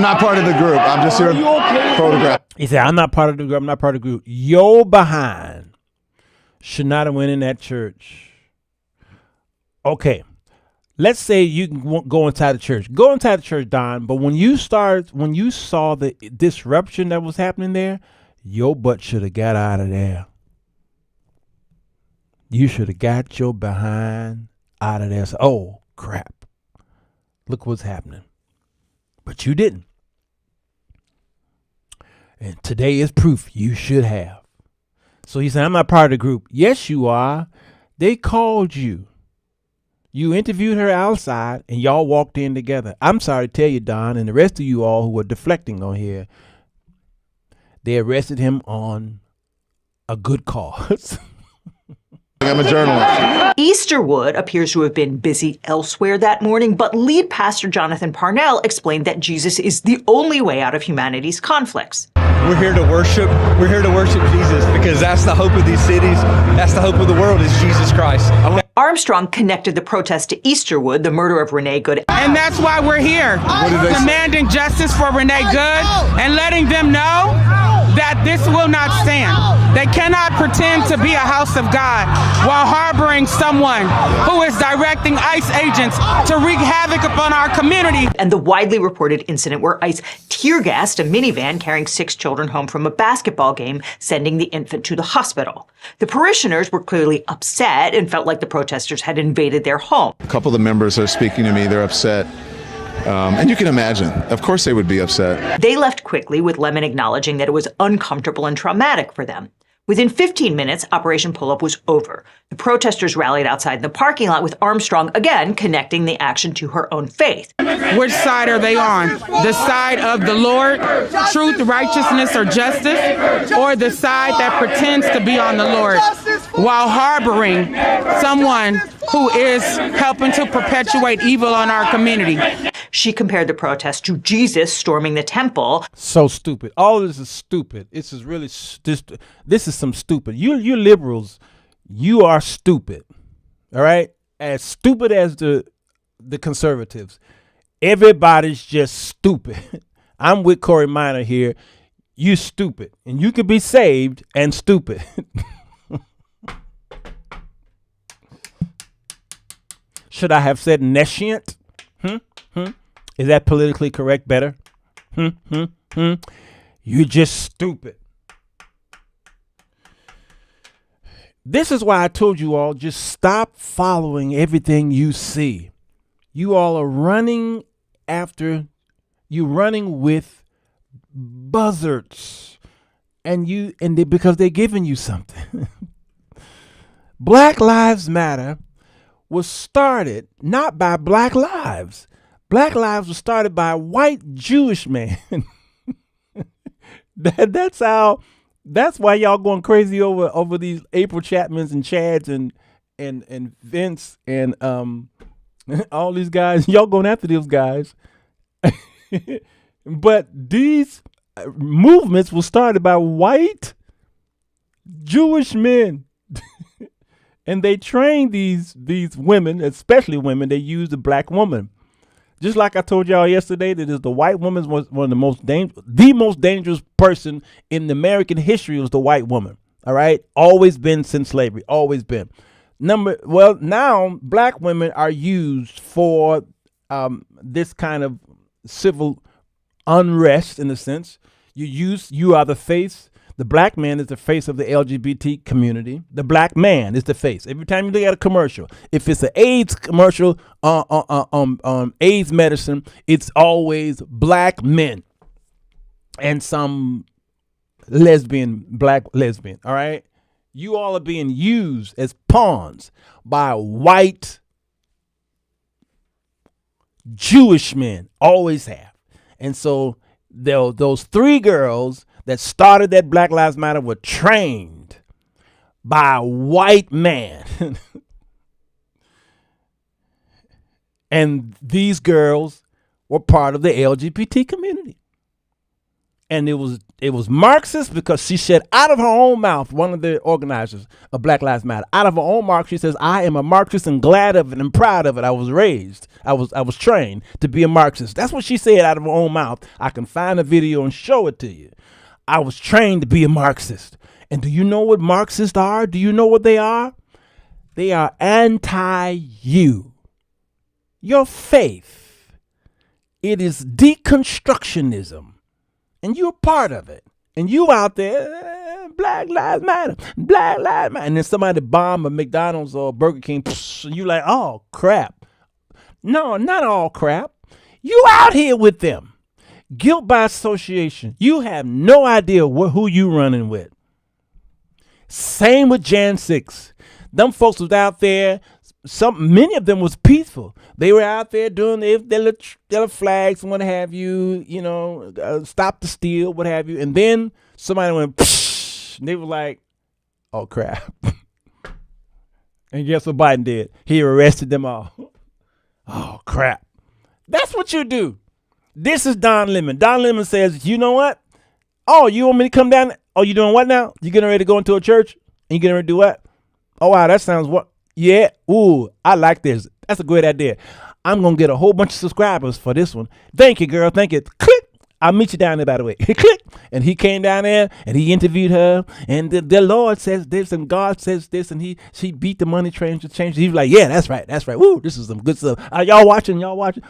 not part of the group. I'm just here to photograph. He said, I'm not part of the group. I'm not part of the group. Yo behind should not have went in that church. Okay. Let's say you can go inside the church. Go inside the church, Don. But when you saw the disruption that was happening there, your butt should have got out of there. You should have got your behind out of there. So, oh, crap. Look what's happening. But you didn't. And today is proof you should have. So he said, I'm not part of the group. Yes, you are. They called you. You interviewed her outside and y'all walked in together. I'm sorry to tell you, Don, and the rest of you all who are deflecting on here, they arrested him on a good cause. I'm a journalist. Easterwood appears to have been busy elsewhere that morning, but lead pastor Jonathan Parnell explained that Jesus is the only way out of humanity's conflicts. We're here to worship. We're here to worship Jesus because that's the hope of these cities. That's the hope of the world is Jesus Christ. Armstrong connected the protest to Easterwood, the murder of Renee Good. And that's why we're here, demanding justice for Renee Good and letting them know that this will not stand. They cannot pretend to be a house of God while harboring someone who is directing ICE agents to wreak havoc upon our community. And the widely reported incident where ICE tear-gassed a minivan carrying 6 children home from a basketball game, sending the infant to the hospital. The parishioners were clearly upset and felt like the protesters had invaded their home. A couple of the members are speaking to me. They're upset. And you can imagine, of course they would be upset. They left quickly, with Lemon acknowledging that it was uncomfortable and traumatic for them. Within 15 minutes, Operation Pull-Up was over. The protesters rallied outside the parking lot, with Armstrong again connecting the action to her own faith. Which side are they on? The side of the Lord, truth, righteousness, or justice, or the side that pretends to be on the Lord while harboring someone who is helping to perpetuate evil on our community? She compared the protest to Jesus storming the temple. So stupid. All this is stupid. This is really this is some stupid. You liberals, you are stupid. All right? As stupid as the the conservatives. Everybody's just stupid. I'm with Corey Minor here. You stupid. And you can be saved and stupid. Should I have said nescient? Is that politically correct better? You're just stupid. This is why I told you all, just stop following everything you see. You all are running with buzzards, because they're giving you something. Black Lives Matter was started not by Black lives. Black lives was started by a white Jewish man. That's why y'all going crazy over these April Chapmans and Chads and Vince and all these guys. Y'all going after those guys. But these movements were started by white Jewish men. And they trained these women, especially women, they used the black woman. Just like I told y'all yesterday, that is the white woman was one of the most dangerous person in the American history was the white woman. All right. Always been since slavery. Always been. Now black women are used for this kind of civil unrest in a sense. You are the face. The black man is the face of the LGBT community. The black man is the face. Every time you look at a commercial, if it's an AIDS commercial on AIDS medicine, it's always black men and some black lesbian. All right. You all are being used as pawns by white Jewish men. Always have. And so those three girls that started that Black Lives Matter were trained by a white man. And these girls were part of the LGBT community. And it was Marxist because she said out of her own mouth, one of the organizers of Black Lives Matter, out of her own mouth, she says, I am a Marxist and glad of it and proud of it. I was trained to be a Marxist. That's what she said out of her own mouth. I can find a video and show it to you. I was trained to be a Marxist. And do you know what Marxists are? Do you know what they are? They are anti-you. Your faith. It is deconstructionism. And you're part of it. And you out there, Black Lives Matter, Black Lives Matter. And then somebody bomb a McDonald's or Burger King, and you like, oh, crap. No, not all crap. You out here with them. Guilt by association. You have no idea who you running with. Same with Jan 6. Them folks was out there. Many of them was peaceful. They were out there doing their little flags and what have you, stop the steal, what have you. And then somebody went, psh, and they were like, oh, crap. And guess what Biden did? He arrested them all. Oh, crap. That's what you do. This is Don Lemon. Don Lemon says, you know what? Oh, you want me to come down? Oh, you doing what now? You getting ready to go into a church? And you getting ready to do what? Oh, wow, that sounds what? Yeah. Ooh, I like this. That's a great idea. I'm going to get a whole bunch of subscribers for this one. Thank you, girl. Thank you. Click. I'll meet you down there, by the way. Click. And he came down there and he interviewed her. And the Lord says this and God says this. And she beat the money train to change. He was like, yeah, that's right. That's right. Woo, this is some good stuff. Y'all watching?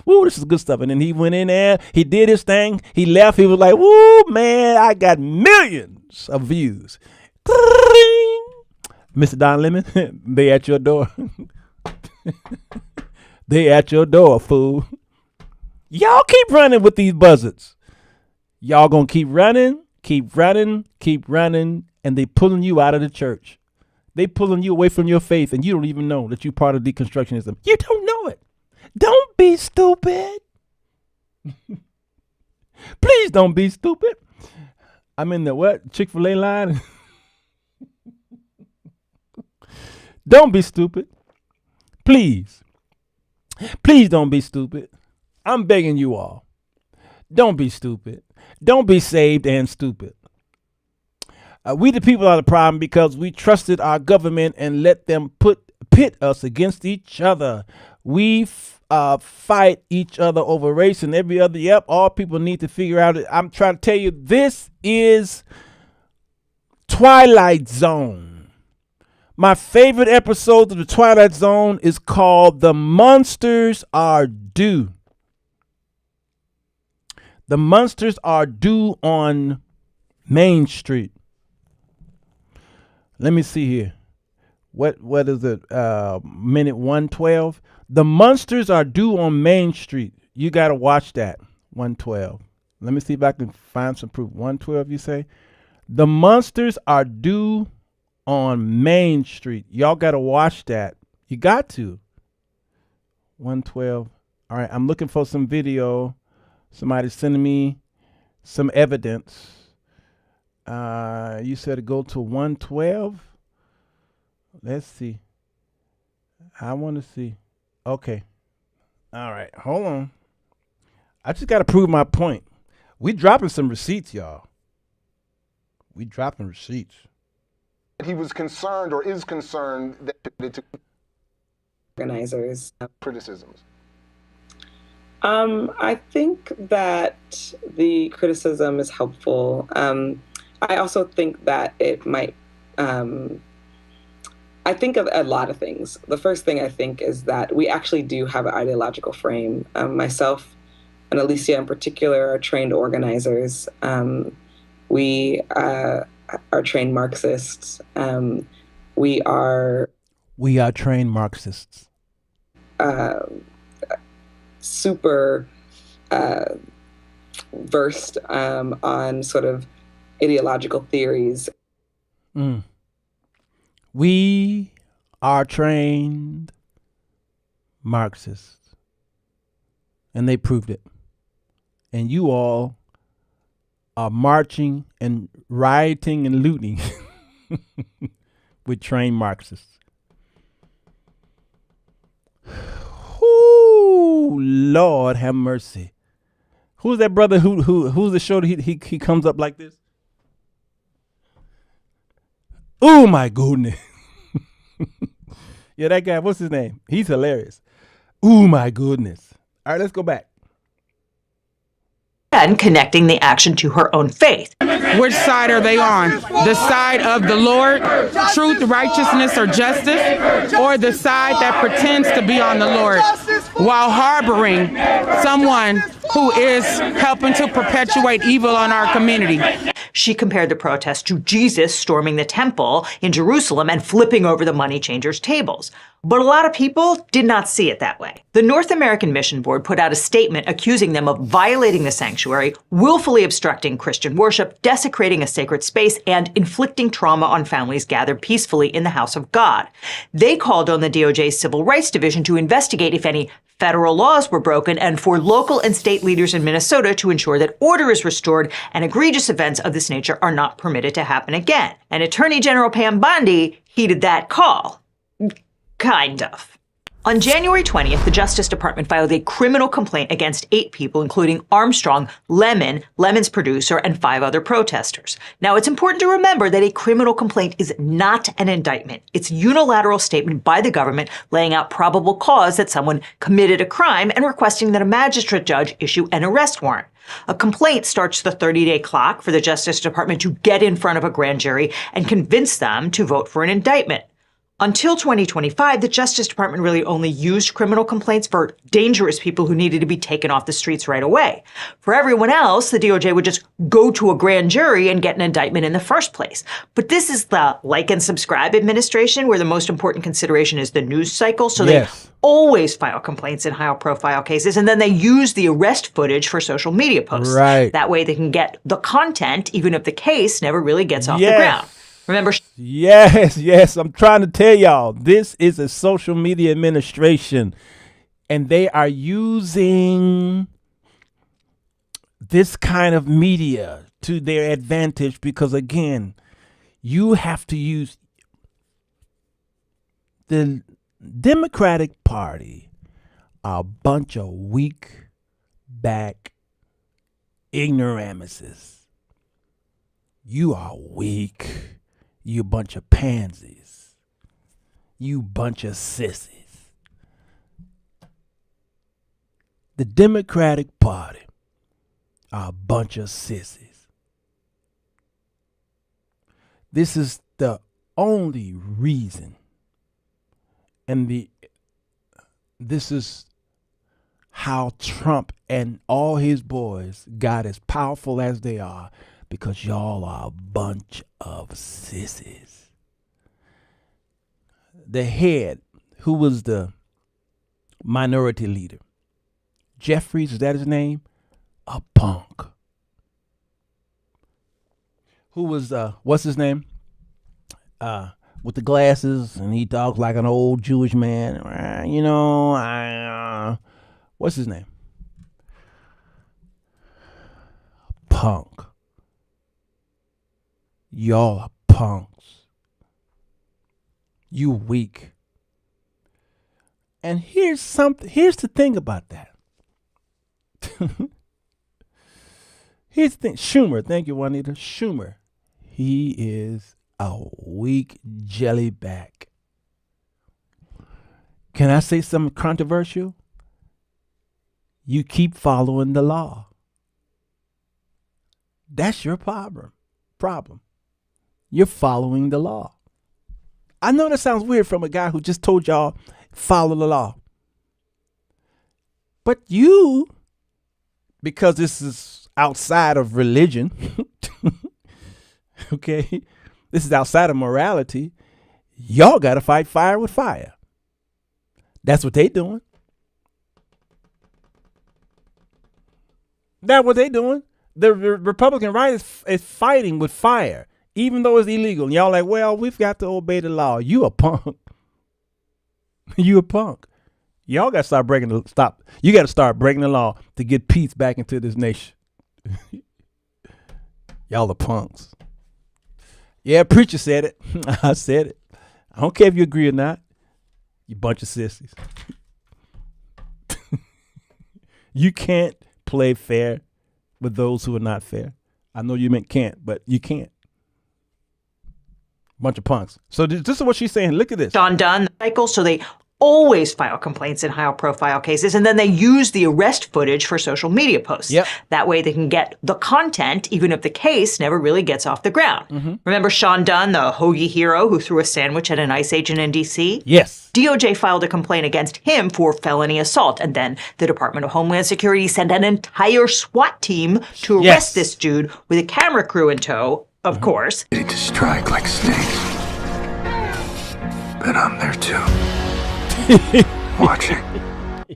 Woo, this is good stuff. And then he went in there. He did his thing. He left. He was like, woo, man, I got millions of views. Mr. Don Lemon, they at your door. They at your door, fool. Y'all keep running with these buzzards. Y'all gonna keep running, and they pulling you out of the church. They pulling you away from your faith, and you don't even know that you're part of deconstructionism. You don't know it. Don't be stupid. Please don't be stupid. I'm in the what? Chick-fil-A line. Don't be stupid. Please. Please don't be stupid. I'm begging you all. Don't be stupid. Don't be saved and stupid. We the people are the problem because we trusted our government and let them pit us against each other. We fight each other over race and every other. Yep, all people need to figure out. I'm trying to tell you, this is Twilight Zone. My favorite episode of the Twilight Zone is called The Monsters Are Due. The Monsters Are Due on Main Street. Let me see here. What is it? Minute 112. The Monsters Are Due on Main Street. You got to watch that. 112. Let me see if I can find some proof. 112, you say? The Monsters Are Due on Main Street. Y'all got to watch that. You got to. 112. All right, I'm looking for some video. Somebody sending me some evidence. You said to go to 112. Let's see. I want to see. Okay. All right. Hold on. I just got to prove my point. We dropping some receipts, y'all. We dropping receipts. He was concerned or is concerned that it took organizers criticisms. I think that the criticism is helpful. I also think that it might, I think of a lot of things. The first thing I think is that we actually do have an ideological frame. Myself and Alicia in particular are trained organizers. We are trained Marxists. We are trained Marxists. Super versed on sort of ideological theories. We are trained Marxists. And they proved it. And you all are marching and rioting and looting with trained Marxists. Ooh, Lord have mercy. Who's that brother who's the show that he comes up like this? Oh my goodness. Yeah, that guy, what's his name? He's hilarious. Oh my goodness. All right, let's go back. And connecting the action to her own faith. Which side are they on? The side of the Lord, truth, righteousness, or justice, or the side that pretends to be on the Lord while harboring someone who is helping to perpetuate evil on our community? She compared the protest to Jesus storming the temple in Jerusalem and flipping over the money changers' tables. But a lot of people did not see it that way. The North American Mission Board put out a statement accusing them of violating the sanctuary, willfully obstructing Christian worship, desecrating a sacred space, and inflicting trauma on families gathered peacefully in the house of God. They called on the DOJ's Civil Rights Division to investigate if any federal laws were broken and for local and state leaders in Minnesota to ensure that order is restored and egregious events of this nature are not permitted to happen again. And Attorney General Pam Bondi heeded that call. Kind of. On January 20th, the Justice Department filed a criminal complaint against 8 people, including Armstrong, Lemon, Lemon's producer, and 5 other protesters. Now, it's important to remember that a criminal complaint is not an indictment. It's a unilateral statement by the government laying out probable cause that someone committed a crime and requesting that a magistrate judge issue an arrest warrant. A complaint starts the 30-day clock for the Justice Department to get in front of a grand jury and convince them to vote for an indictment. Until 2025, the Justice Department really only used criminal complaints for dangerous people who needed to be taken off the streets right away. For everyone else, the DOJ would just go to a grand jury and get an indictment in the first place. But this is the like and subscribe administration where the most important consideration is the news cycle. So they always file complaints in high-profile cases, and then they use the arrest footage for social media posts. Right. That way they can get the content, even if the case never really gets off the ground. Remember? Yes. I'm trying to tell y'all, this is a social media administration, and they are using this kind of media to their advantage because, again, you have to use the Democratic Party are a bunch of weak back ignoramuses. You are weak. You bunch of pansies. You bunch of sissies. The Democratic Party are a bunch of sissies. This is the only reason, and this is how Trump and all his boys got as powerful as they are, because y'all are a bunch of sissies. The head, who was the minority leader, Jeffries, is that his name? A punk. Who was, what's his name? With the glasses, and he talks like an old Jewish man. What's his name? Punk. Y'all are punks. You weak. And here's the thing about that. Here's the thing. Schumer, thank you, Juanita. Schumer, he is a weak jellyback. Can I say something controversial? You keep following the law. That's your problem. You're following the law. I know that sounds weird from a guy who just told y'all follow the law. But you, because this is outside of religion, okay, this is outside of morality, y'all got to fight fire with fire. That's what they doing. That's what they doing. The Republican right is fighting with fire, even though it's illegal. And y'all like, well, we've got to obey the law. You a punk. You a punk. Y'all got to start breaking You got to start breaking the law to get peace back into this nation. Y'all are punks. Yeah, preacher said it. I said it. I don't care if you agree or not. You bunch of sissies. You can't play fair with those who are not fair. I know you meant can't, but you can't. Bunch of punks. So this is what she's saying. Look at this. Sean Dunn cycle, so they always file complaints in high-profile cases, and then they use the arrest footage for social media posts. Yep. That way they can get the content, even if the case never really gets off the ground. Mm-hmm. Remember Sean Dunn, the hoagie hero who threw a sandwich at an ICE agent in D.C.? Yes. DOJ filed a complaint against him for felony assault, and then the Department of Homeland Security sent an entire SWAT team to arrest this dude with a camera crew in tow, of course. Ready to strike like snakes. But I'm there too. Watching.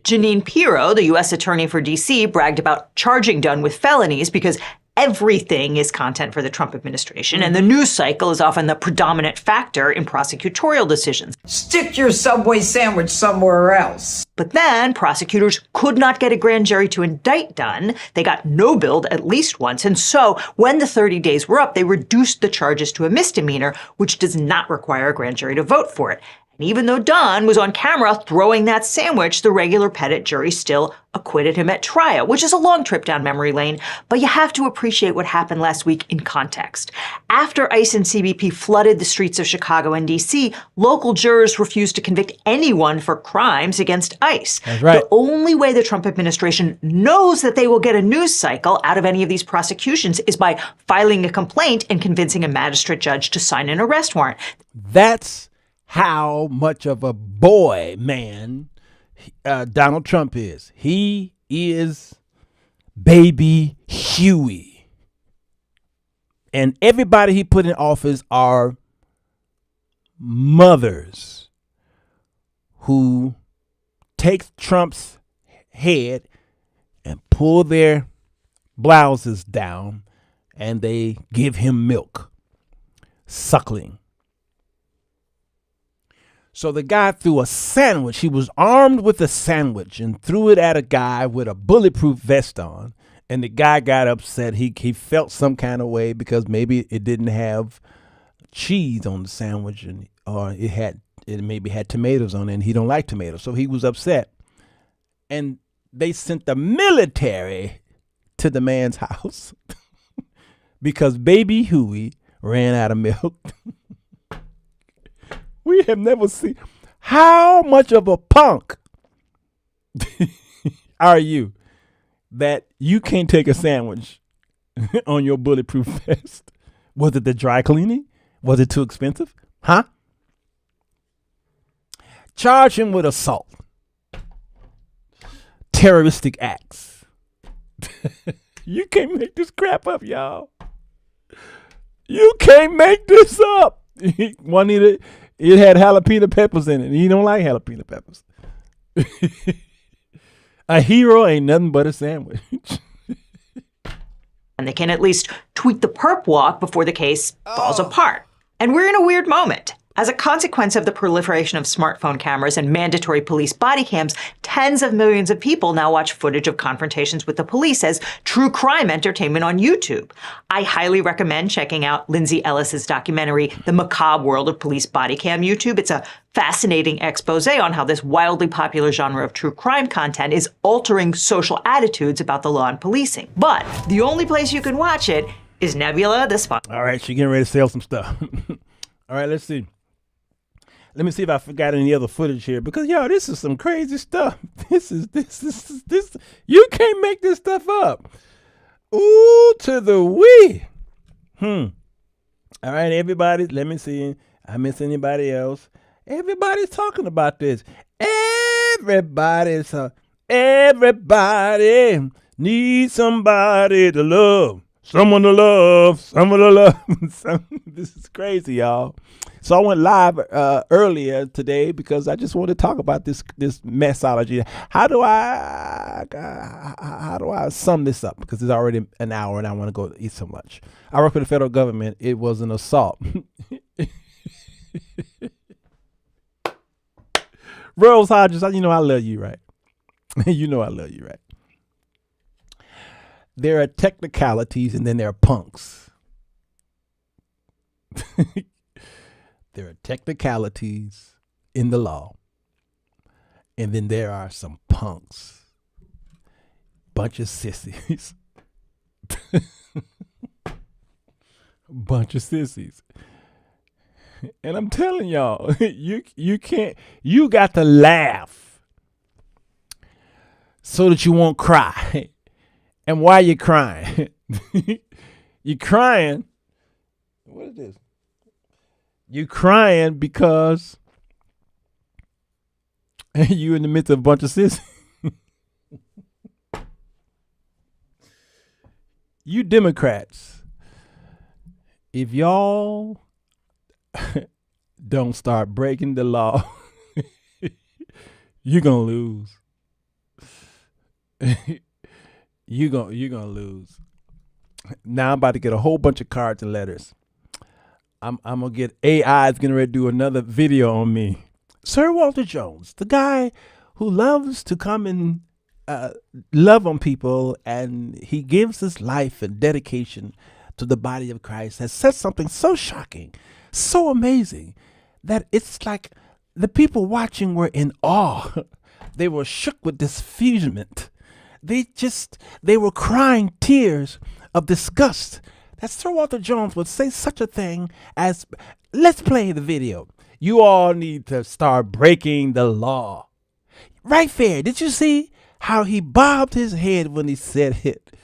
Jeanine Pirro, the U.S. Attorney for D.C., bragged about charging Dunn with felonies because everything is content for the Trump administration, and the news cycle is often the predominant factor in prosecutorial decisions. Stick your Subway sandwich somewhere else. But then prosecutors could not get a grand jury to indict Dunn. They got no-billed at least once, and so when the 30 days were up, they reduced the charges to a misdemeanor, which does not require a grand jury to vote for it. And even though Dunn was on camera throwing that sandwich, the regular Pettit jury still acquitted him at trial, which is a long trip down memory lane, but you have to appreciate what happened last week in context. After ICE and CBP flooded the streets of Chicago and D.C., local jurors refused to convict anyone for crimes against ICE. That's right. The only way the Trump administration knows that they will get a news cycle out of any of these prosecutions is by filing a complaint and convincing a magistrate judge to sign an arrest warrant. That's how much of a boy man Donald Trump is. He is baby Huey. And everybody he put in office are mothers who take Trump's head and pull their blouses down and they give him milk, suckling. So the guy threw a sandwich. He was armed with a sandwich and threw it at a guy with a bulletproof vest on. And the guy got upset. He felt some kind of way because maybe it didn't have cheese on the sandwich, or it maybe had tomatoes on it, and he don't like tomatoes. So he was upset. And they sent the military to the man's house because baby Huey ran out of milk. We have never seen how much of a punk. are you that you can't take a sandwich on your bulletproof vest? Was it the dry cleaning? Was it too expensive? Huh? Charge him with assault. Terroristic acts. You can't make this crap up, y'all. You can't make this up. It had jalapeno peppers in it. He don't like jalapeno peppers. A hero ain't nothing but a sandwich. And they can at least tweak the perp walk before the case falls apart. And we're in a weird moment. As a consequence of the proliferation of smartphone cameras and mandatory police body cams, tens of millions of people now watch footage of confrontations with the police as true crime entertainment on YouTube. I highly recommend checking out Lindsay Ellis's documentary, The Macabre World of Police Body Cam YouTube. It's a fascinating expose on how this wildly popular genre of true crime content is altering social attitudes about the law and policing. But the only place you can watch it is Nebula, the sponsor. All right, she's getting ready to sell some stuff. All right, let's see. Let me see if I forgot any other footage here, because y'all, this is some crazy stuff. This. You can't make this stuff up. Ooh, to the wee. All right, everybody. Let me see. I miss anybody else? Everybody's talking about this. Everybody needs somebody to love. Someone to love. This is crazy, y'all. So I went live earlier today because I just want to talk about this messology. How do I sum this up? Because it's already an hour and I want to go eat some lunch. I work for the federal government. It was an assault. Rose Hodges, you know I love you, right? You know I love you, right? There are technicalities and then there are punks. There are technicalities in the law, and then there are some punks. Bunch of sissies. Bunch of sissies. And I'm telling y'all, you can't, you got to laugh so that you won't cry. And why you crying? You're crying. What is this? You crying because you in the midst of a bunch of sissies. You Democrats, if y'all don't start breaking the law, you're gonna lose. You're gonna lose. Now I'm about to get a whole bunch of cards and letters. I'm gonna get AI is getting ready to do another video on me. Sirwalterj Jones, the guy who loves to come and love on people, and he gives his life and dedication to the body of Christ, has said something so shocking, so amazing, that it's like the people watching were in awe. They were shook with disfigurement. They were crying tears of disgust that Sirwalterj Jones would say such a thing as, let's play the video. You all need to start breaking the law. Right there. Did you see how he bobbed his head when he said it?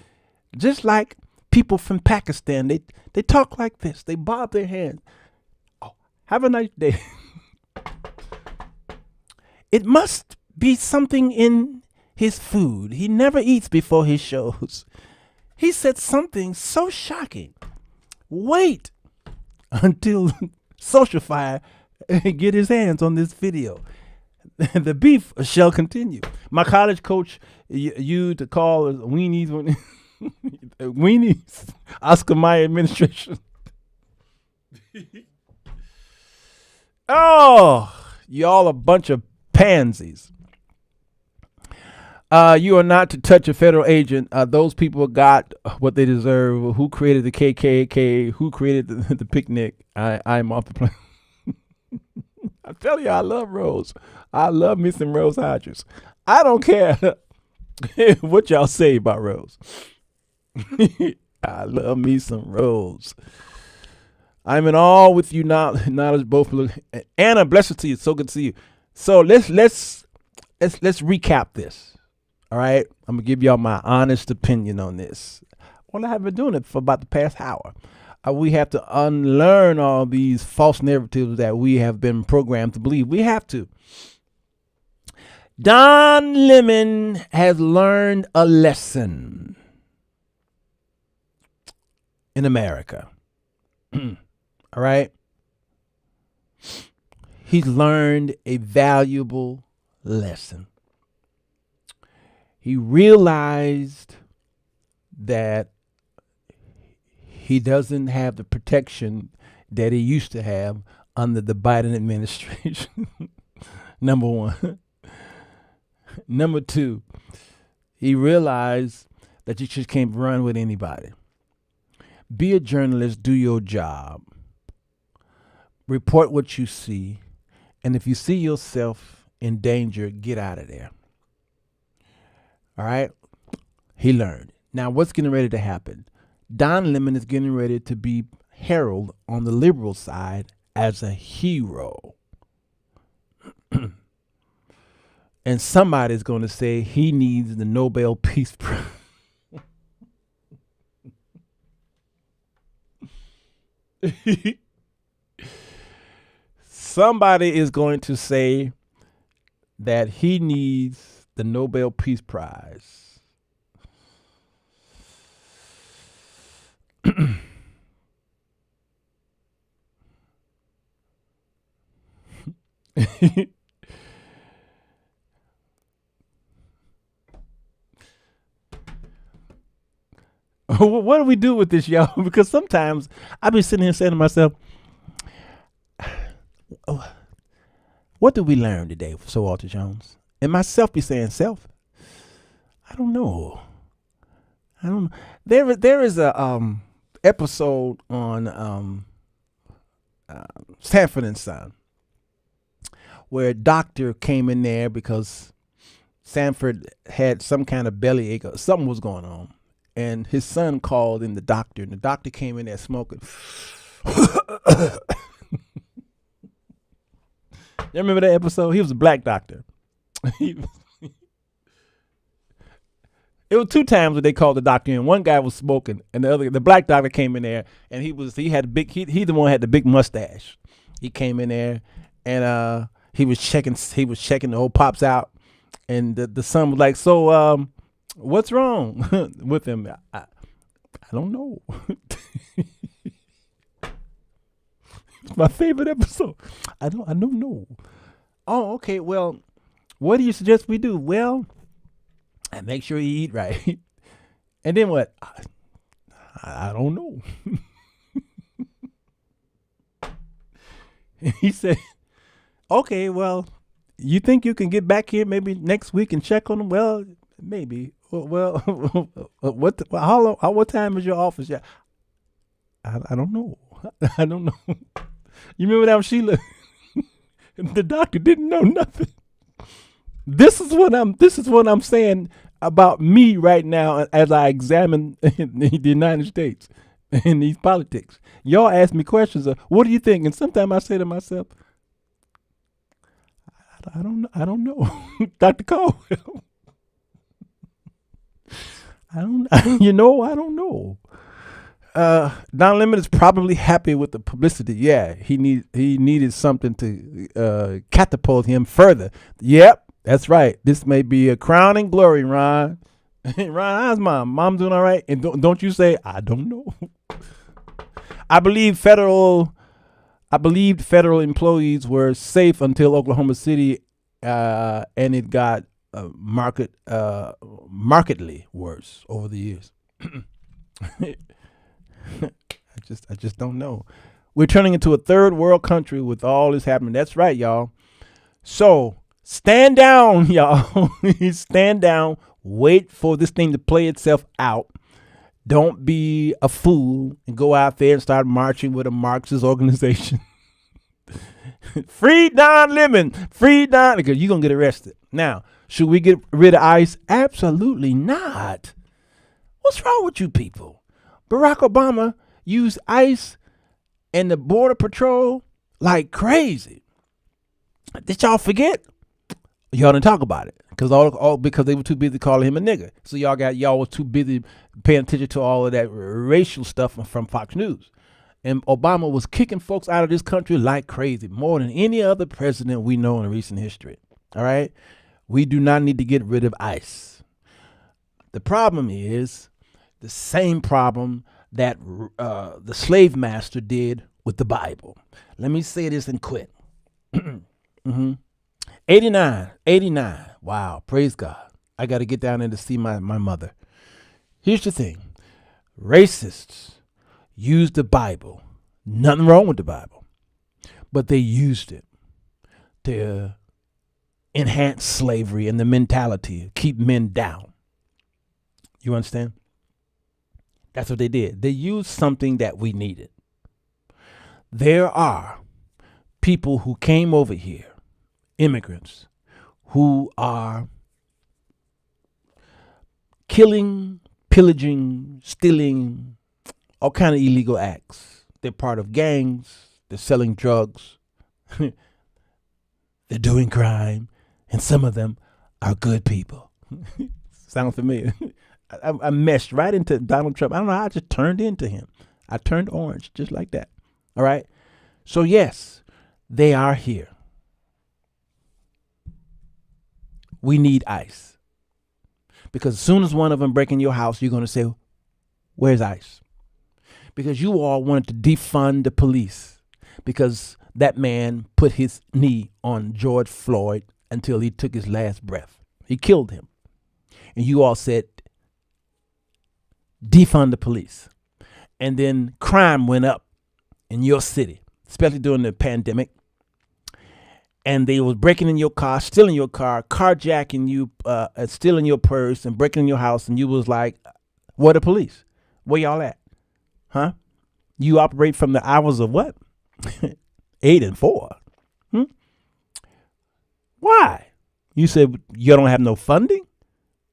Just like people from Pakistan, they talk like this. They bob their head. Oh, have a nice day. It must be something in his food. He never eats before his shows. He said something so shocking. Wait until Social Fire get his hands on this video. The beef shall continue. My college coach you to call weenies when weenies. Oscar Mayer administration. Oh, y'all a bunch of pansies. You are not to touch a federal agent. Those people got what they deserve. Who created the KKK? Who created the picnic? I'm off the plane. I tell you, I love Rose. I love me some Rose Hodges. I don't care what y'all say about Rose. I love me some Rose. I'm in awe with you now. Knowledge both. Anna, blessed to you. So good to see you. So let's recap this. All right. I'm going to give y'all my honest opinion on this. Well, I have been doing it for about the past hour. We have to unlearn all these false narratives that we have been programmed to believe. We have to. Don Lemon has learned a lesson in America. All right. He's learned a valuable lesson. He realized that he doesn't have the protection that he used to have under the Biden administration. Number one. Number two, he realized that you just can't run with anybody. Be a journalist, do your job. Report what you see. And if you see yourself in danger, get out of there. All right? He learned. Now, what's getting ready to happen? Don Lemon is getting ready to be heralded on the liberal side as a hero. And somebody's going to say he needs the Nobel Peace Prize. Somebody is going to say that he needs the Nobel Peace Prize. What do we do with this, y'all? Because sometimes I be sitting here saying to myself, what did we learn today, Sirwalterj Jones? And myself be saying, self, I don't know. There is a episode on Sanford and Son where a doctor came in there because Sanford had some kind of bellyache or something was going on. And his son called in the doctor, and the doctor came in there smoking. You remember that episode? He was a black doctor. It was 2 times that they called the doctor in. One guy was smoking, and the black doctor came in there, and he the one had the big mustache. He came in there, and he was checking the old pops out, and the son was like, so what's wrong with him? I don't know. It's my favorite episode. I don't know. Oh, okay. Well, what do you suggest we do? Well, and make sure you eat right. And then what? I don't know. He said, okay, well, you think you can get back here maybe next week and check on him? Well, maybe. Well, what time is your office? Yeah, I don't know. I don't know. You remember that Sheila? The doctor didn't know nothing. This is what I'm saying about me right now as I examine the United States and these politics. Y'all ask me questions of what do you think, and sometimes I say to myself, I don't know, Dr. Cole. I don't know. Don Lemon is probably happy with the publicity. Yeah, he needed something to catapult him further. Yep, that's right. This may be a crowning glory, Ron. Ron, how's mom? Mom doing all right? And don't you say I don't know. I believed federal employees were safe until Oklahoma City, and it got markedly worse over the years. I just don't know. We're turning into a third world country with all this happening. That's right, y'all. So stand down, y'all. Stand down. Wait for this thing to play itself out. Don't be a fool and go out there and start marching with a Marxist organization. Free Don Lemon. Free Don, because you're going to get arrested. Now, should we get rid of ICE? Absolutely not. What's wrong with you people? Barack Obama used ICE and the Border Patrol like crazy. Did y'all forget? Y'all didn't talk about it. because they were too busy calling him a nigger. So y'all was too busy paying attention to all of that racial stuff from Fox News. And Obama was kicking folks out of this country like crazy, more than any other president we know in recent history. All right? We do not need to get rid of ICE. The problem is the same problem that the slave master did with the Bible. Let me say this and quit. 89. Wow, praise God. I got to get down there to see my mother. Here's the thing. Racists used the Bible. Nothing wrong with the Bible. But they used it to enhance slavery and the mentality, keep men down. You understand? That's what they did. They used something that we needed. There are people who came over here, immigrants, who are killing, pillaging, stealing, all kind of illegal acts. They're part of gangs. They're selling drugs. They're doing crime. And some of them are good people. Sound familiar? I meshed right into Donald Trump. I don't know how I just turned into him. I turned orange just like that. All right? So, yes, they are here. We need ICE. Because as soon as one of them break in your house, you're going to say, where's ICE? Because you all wanted to defund the police. Because that man put his knee on George Floyd until he took his last breath. He killed him. And you all said, defund the police. And then crime went up in your city, especially during the pandemic. And they was breaking in your car, stealing your car, carjacking you, stealing your purse and breaking in your house. And you was like, where the police? Where y'all at? Huh? You operate from the hours of what? 8 and 4. Why? You said you don't have no funding?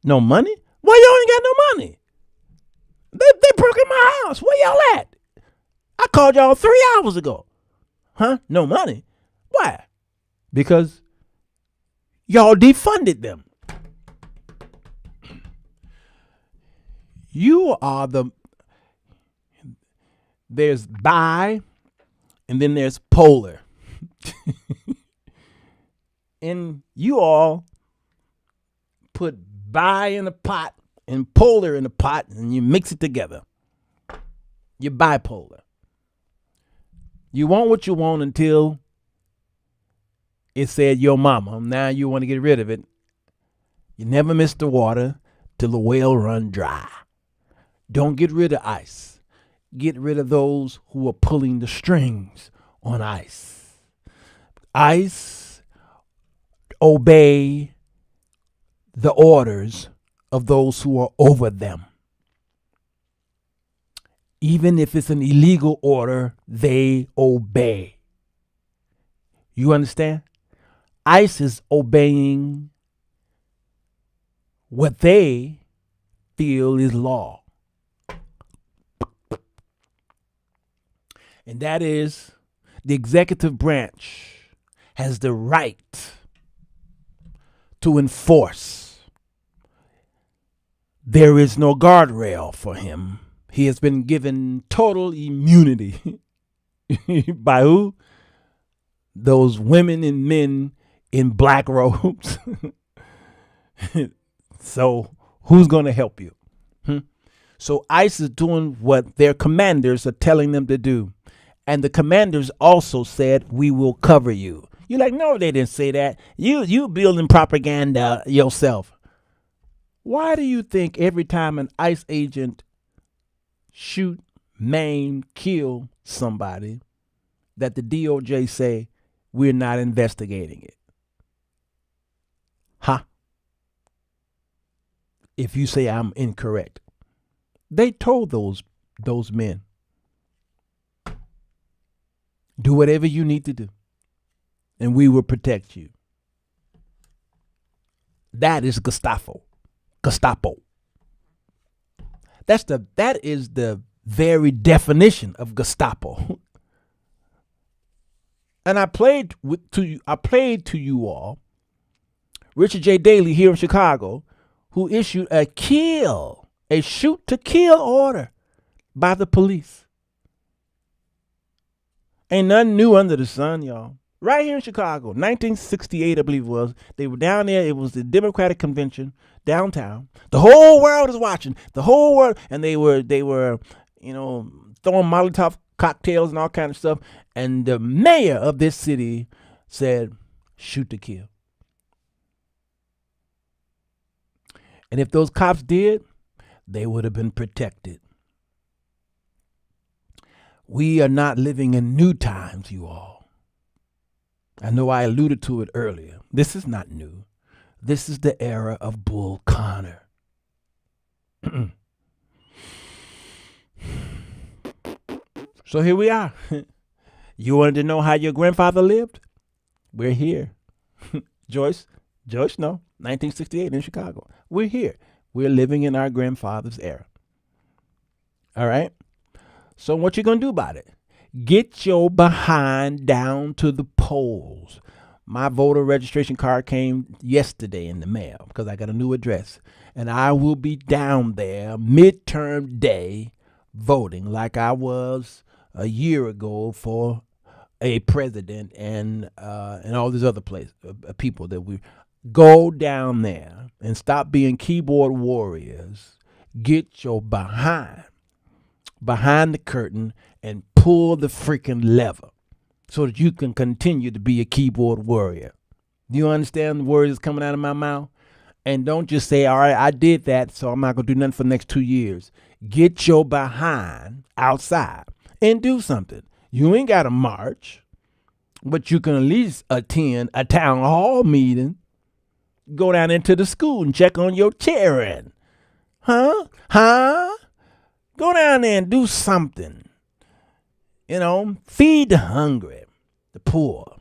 No money? Why you ain't got no money? They broke in my house. Where y'all at? I called y'all 3 hours ago. Huh? No money? Why? Because y'all defunded them. You are there's bi and then there's polar. And you all put bi in a pot and polar in a pot and you mix it together. You're bipolar. You want what you want until it said your mama. Now you want to get rid of it. You never miss the water till the well run dry. Don't get rid of ICE. Get rid of those who are pulling the strings on ICE. ICE obey the orders of those who are over them. Even if it's an illegal order, they obey. You understand? ICE is obeying what they feel is law. And that is the executive branch has the right to enforce. There is no guardrail for him. He has been given total immunity. By who? Those women and men in black robes. So who's going to help you? So ICE is doing what their commanders are telling them to do. And the commanders also said, we will cover you. You're like, no, they didn't say that. You building propaganda yourself. Why do you think every time an ICE agent shoot, maim, kill somebody, that the DOJ say, we're not investigating it? Huh? If you say I'm incorrect. They told those men, do whatever you need to do, and we will protect you. That is Gestapo. That is the very definition of Gestapo. And I played to you all Richard J. Daley here in Chicago, who issued a shoot to kill order by the police. Ain't nothing new under the sun, y'all. Right here in Chicago, 1968, I believe it was. They were down there. It was the Democratic Convention downtown. The whole world is watching. The whole world, and they were, throwing Molotov cocktails and all kind of stuff. And the mayor of this city said, "Shoot to kill." And if those cops did, they would have been protected. We are not living in new times, you all. I know I alluded to it earlier. This is not new. This is the era of Bull Connor. So here we are. You wanted to know how your grandfather lived? We're here. Joyce, no. 1968 in Chicago. We're here. We're living in our grandfather's era. All right? So what you going to do about it? Get your behind down to the polls. My voter registration card came yesterday in the mail because I got a new address. And I will be down there midterm day voting like I was a year ago for a president and all these other people that we go down there and stop being keyboard warriors. Get your behind the curtain and pull the freaking lever so that you can continue to be a keyboard warrior. Do you understand the words coming out of my mouth? And don't just say, all right, I did that, so I'm not going to do nothing for the next 2 years. Get your behind outside and do something. You ain't got to march, but you can at least attend a town hall meeting. Go down into the school and check on your children. Huh? Go down there and do something. Feed the hungry, the poor.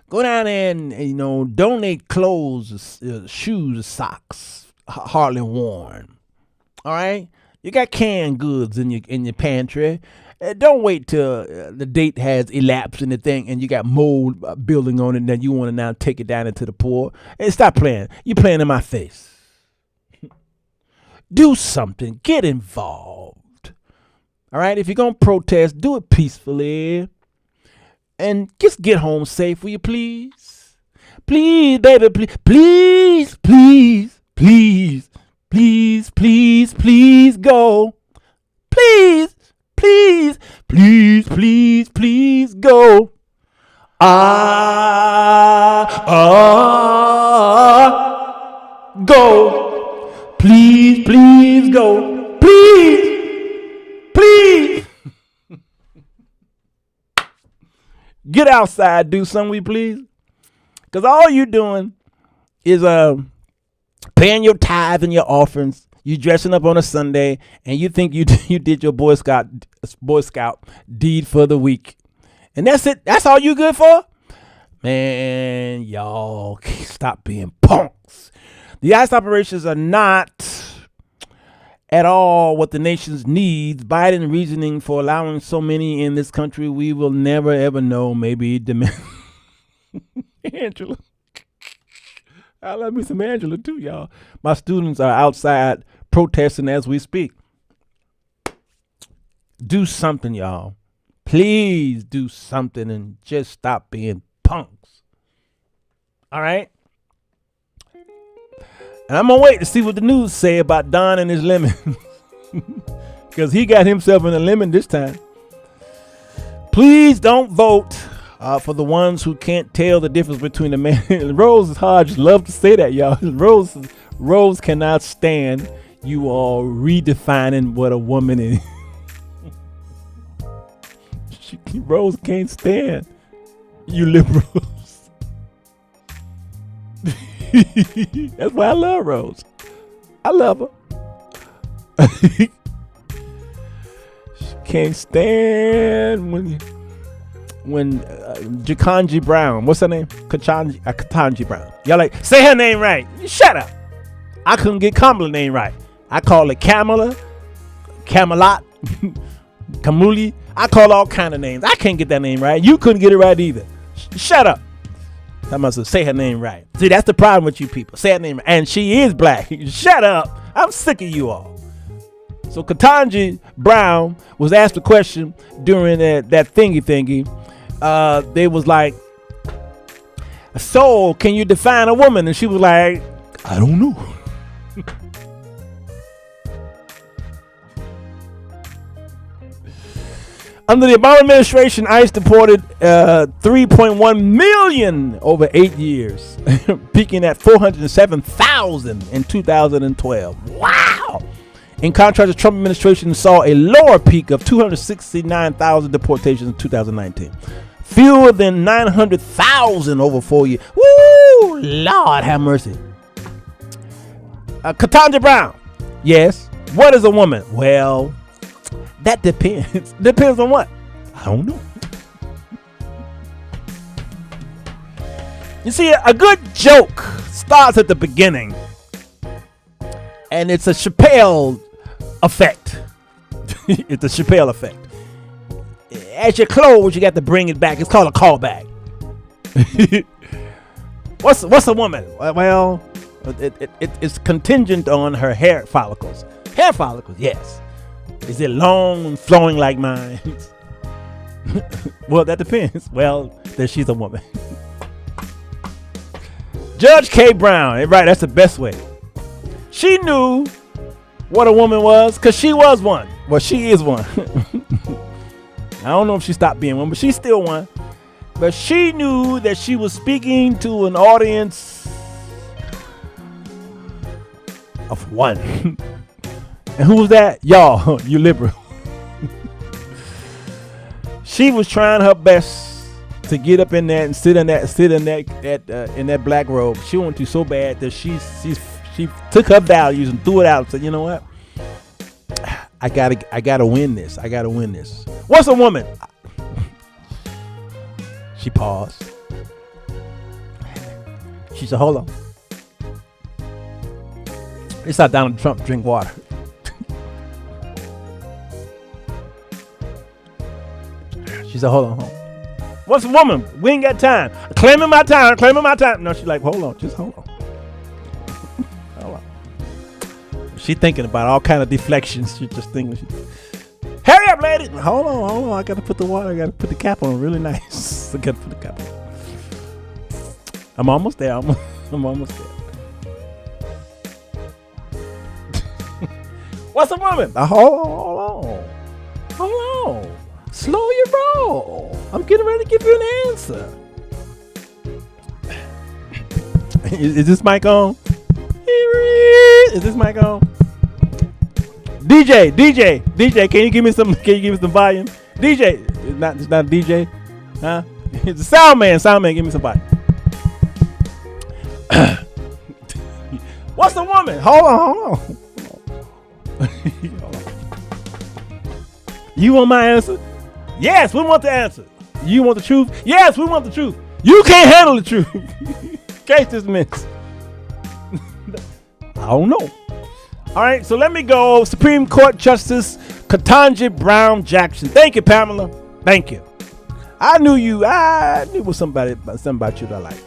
Go down there and, donate clothes, shoes, socks, hardly worn. All right? You got canned goods in your pantry. Don't wait till the date has elapsed in the thing and you got mold building on it and then you want to now take it down into the poor. Hey, stop playing. You're playing in my face. Do something. Get involved. All right? If you're going to protest, do it peacefully. And just get home safe, will you please? Please, baby, please. Please go. Please go. Go. Please go. Please. Get outside, do something, we please. Because all you doing is paying your tithe and your offerings. You dressing up on a Sunday, and you think you did your Boy Scout deed for the week. And that's it. That's all you good for? Man, y'all stop being punks. The ICE operations are not at all what the nation's needs. Biden reasoning for allowing so many in this country we will never ever know. Maybe Angela. I love me some Angela too, y'all. My students are outside protesting as we speak. Do something, y'all. Please do something and just stop being punks. All right? And I'm going to wait to see what the news say about Don and his lemon. Because he got himself in a lemon this time. Please don't vote for the ones who can't tell the difference between a man. Rose Hodge love to say that, y'all. Rose cannot stand you all redefining what a woman is. Rose can't stand you liberals. That's why I love Rose. I love her. She can't stand when Jakanji Brown, what's her name? Katanji Brown. Y'all like, say her name right. You shut up. I couldn't get Kamala name right. I call it Kamala, Camelot, Kamuli. I call all kind of names. I can't get that name right. You couldn't get it right either. Shut up. I must have say her name right. See, that's the problem with you people. Say her name right. And she is black. Shut up. I'm sick of you all. So Ketanji Brown was asked a question during that thingy. They was like, so can you define a woman? And she was like, I don't know. Under the Obama administration, ICE deported 3.1 million over 8 years, peaking at 407,000 in 2012. Wow! In contrast, the Trump administration saw a lower peak of 269,000 deportations in 2019. Fewer than 900,000 over 4 years. Woo! Lord have mercy. Ketanji Brown. Yes. What is a woman? Well, that depends. Depends on what? I don't know. You see, a good joke starts at the beginning, and it's a Chappelle effect. It's a Chappelle effect. As you close, you got to bring it back. It's called a callback. What's a woman? Well, it's contingent on her hair follicles. Hair follicles, yes. Is it long and flowing like mine? Well, that depends. Well, then she's a woman. Judge K. Brown, right? That's the best way. She knew what a woman was because she was one. Well, she is one. I don't know if she stopped being one, but she's still one. But she knew that she was speaking to an audience of one. And who was that? Y'all, you liberal. She was trying her best to get up in there and sit in that black robe. She wanted to so bad that she took her values and threw it out and said, you know what? I gotta win this. I gotta win this. What's a woman? She paused. She said, hold on. It's not Donald Trump drink water. She said, hold on. What's a woman? We ain't got time. Claiming my time. No, she's like, hold on. Just hold on. Hold on. She thinking about all kind of deflections. She just thinking, hurry up, lady. Hold on. I got to put the water. I got to put the cap on really nice. I got to put the cap on. I'm almost there. I'm almost there. What's a woman? Hold on. Slow your roll. I'm getting ready to give you an answer. Is this mic on? Is this mic on? DJ, can you give me some volume? DJ, it's not DJ, huh? It's a sound man, give me some volume. What's a woman? Hold on. You want my answer? Yes, we want the answer. You want the truth? Yes, we want the truth. You can't handle the truth. Case dismissed. I don't know. All right, so let me go. Supreme Court Justice Ketanji Brown Jackson. Thank you, Pamela. Thank you. I knew something about you that I like.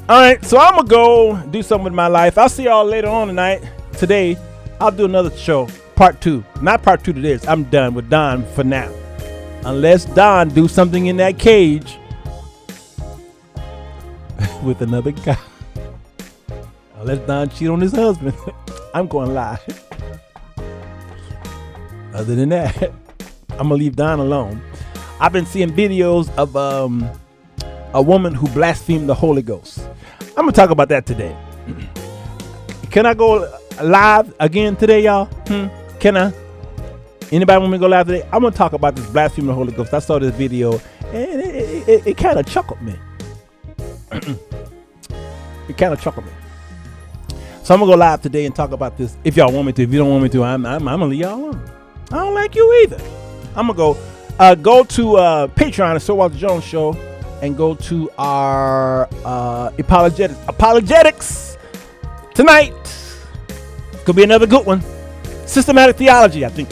All right, so I'm gonna go do something with my life. I'll see y'all later on tonight. Today, I'll do another show, part 2. Not part 2 to this. I'm done with Don for now. Unless Don do something in that cage with another guy. Unless Don cheat on his husband. I'm going live. Other than that, I'm going to leave Don alone. I've been seeing videos of a woman who blasphemed the Holy Ghost. I'm going to talk about that today. Can I go live again today, y'all? Can I? Anybody want me to go live today? I'm going to talk about this blasphemy of the Holy Ghost. I saw this video, and it kind of chuckled me. It kind of chuckled me. So I'm going to go live today and talk about this. If y'all want me to. If you don't want me to, I'm going to leave y'all alone. I don't like you either. I'm going to go to Patreon, the Sirwalterj Jones Show, and go to our apologetics tonight. Could be another good one. Systematic theology, I think.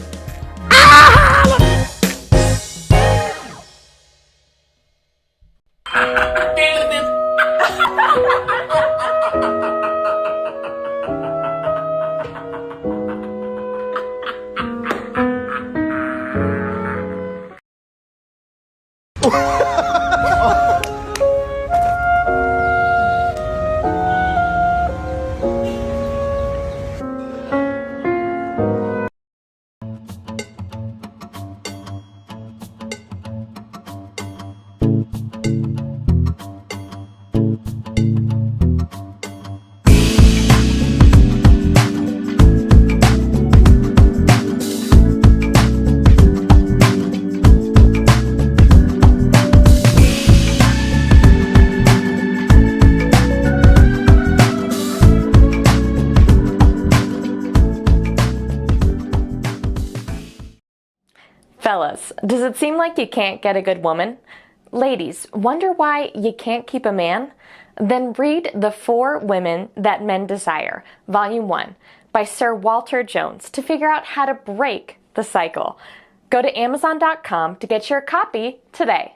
Fellas, does it seem like you can't get a good woman? Ladies, wonder why you can't keep a man? Then read The 4 Women That Men Desire, Volume 1, by Sirwalterj to figure out how to break the cycle. Go to Amazon.com to get your copy today.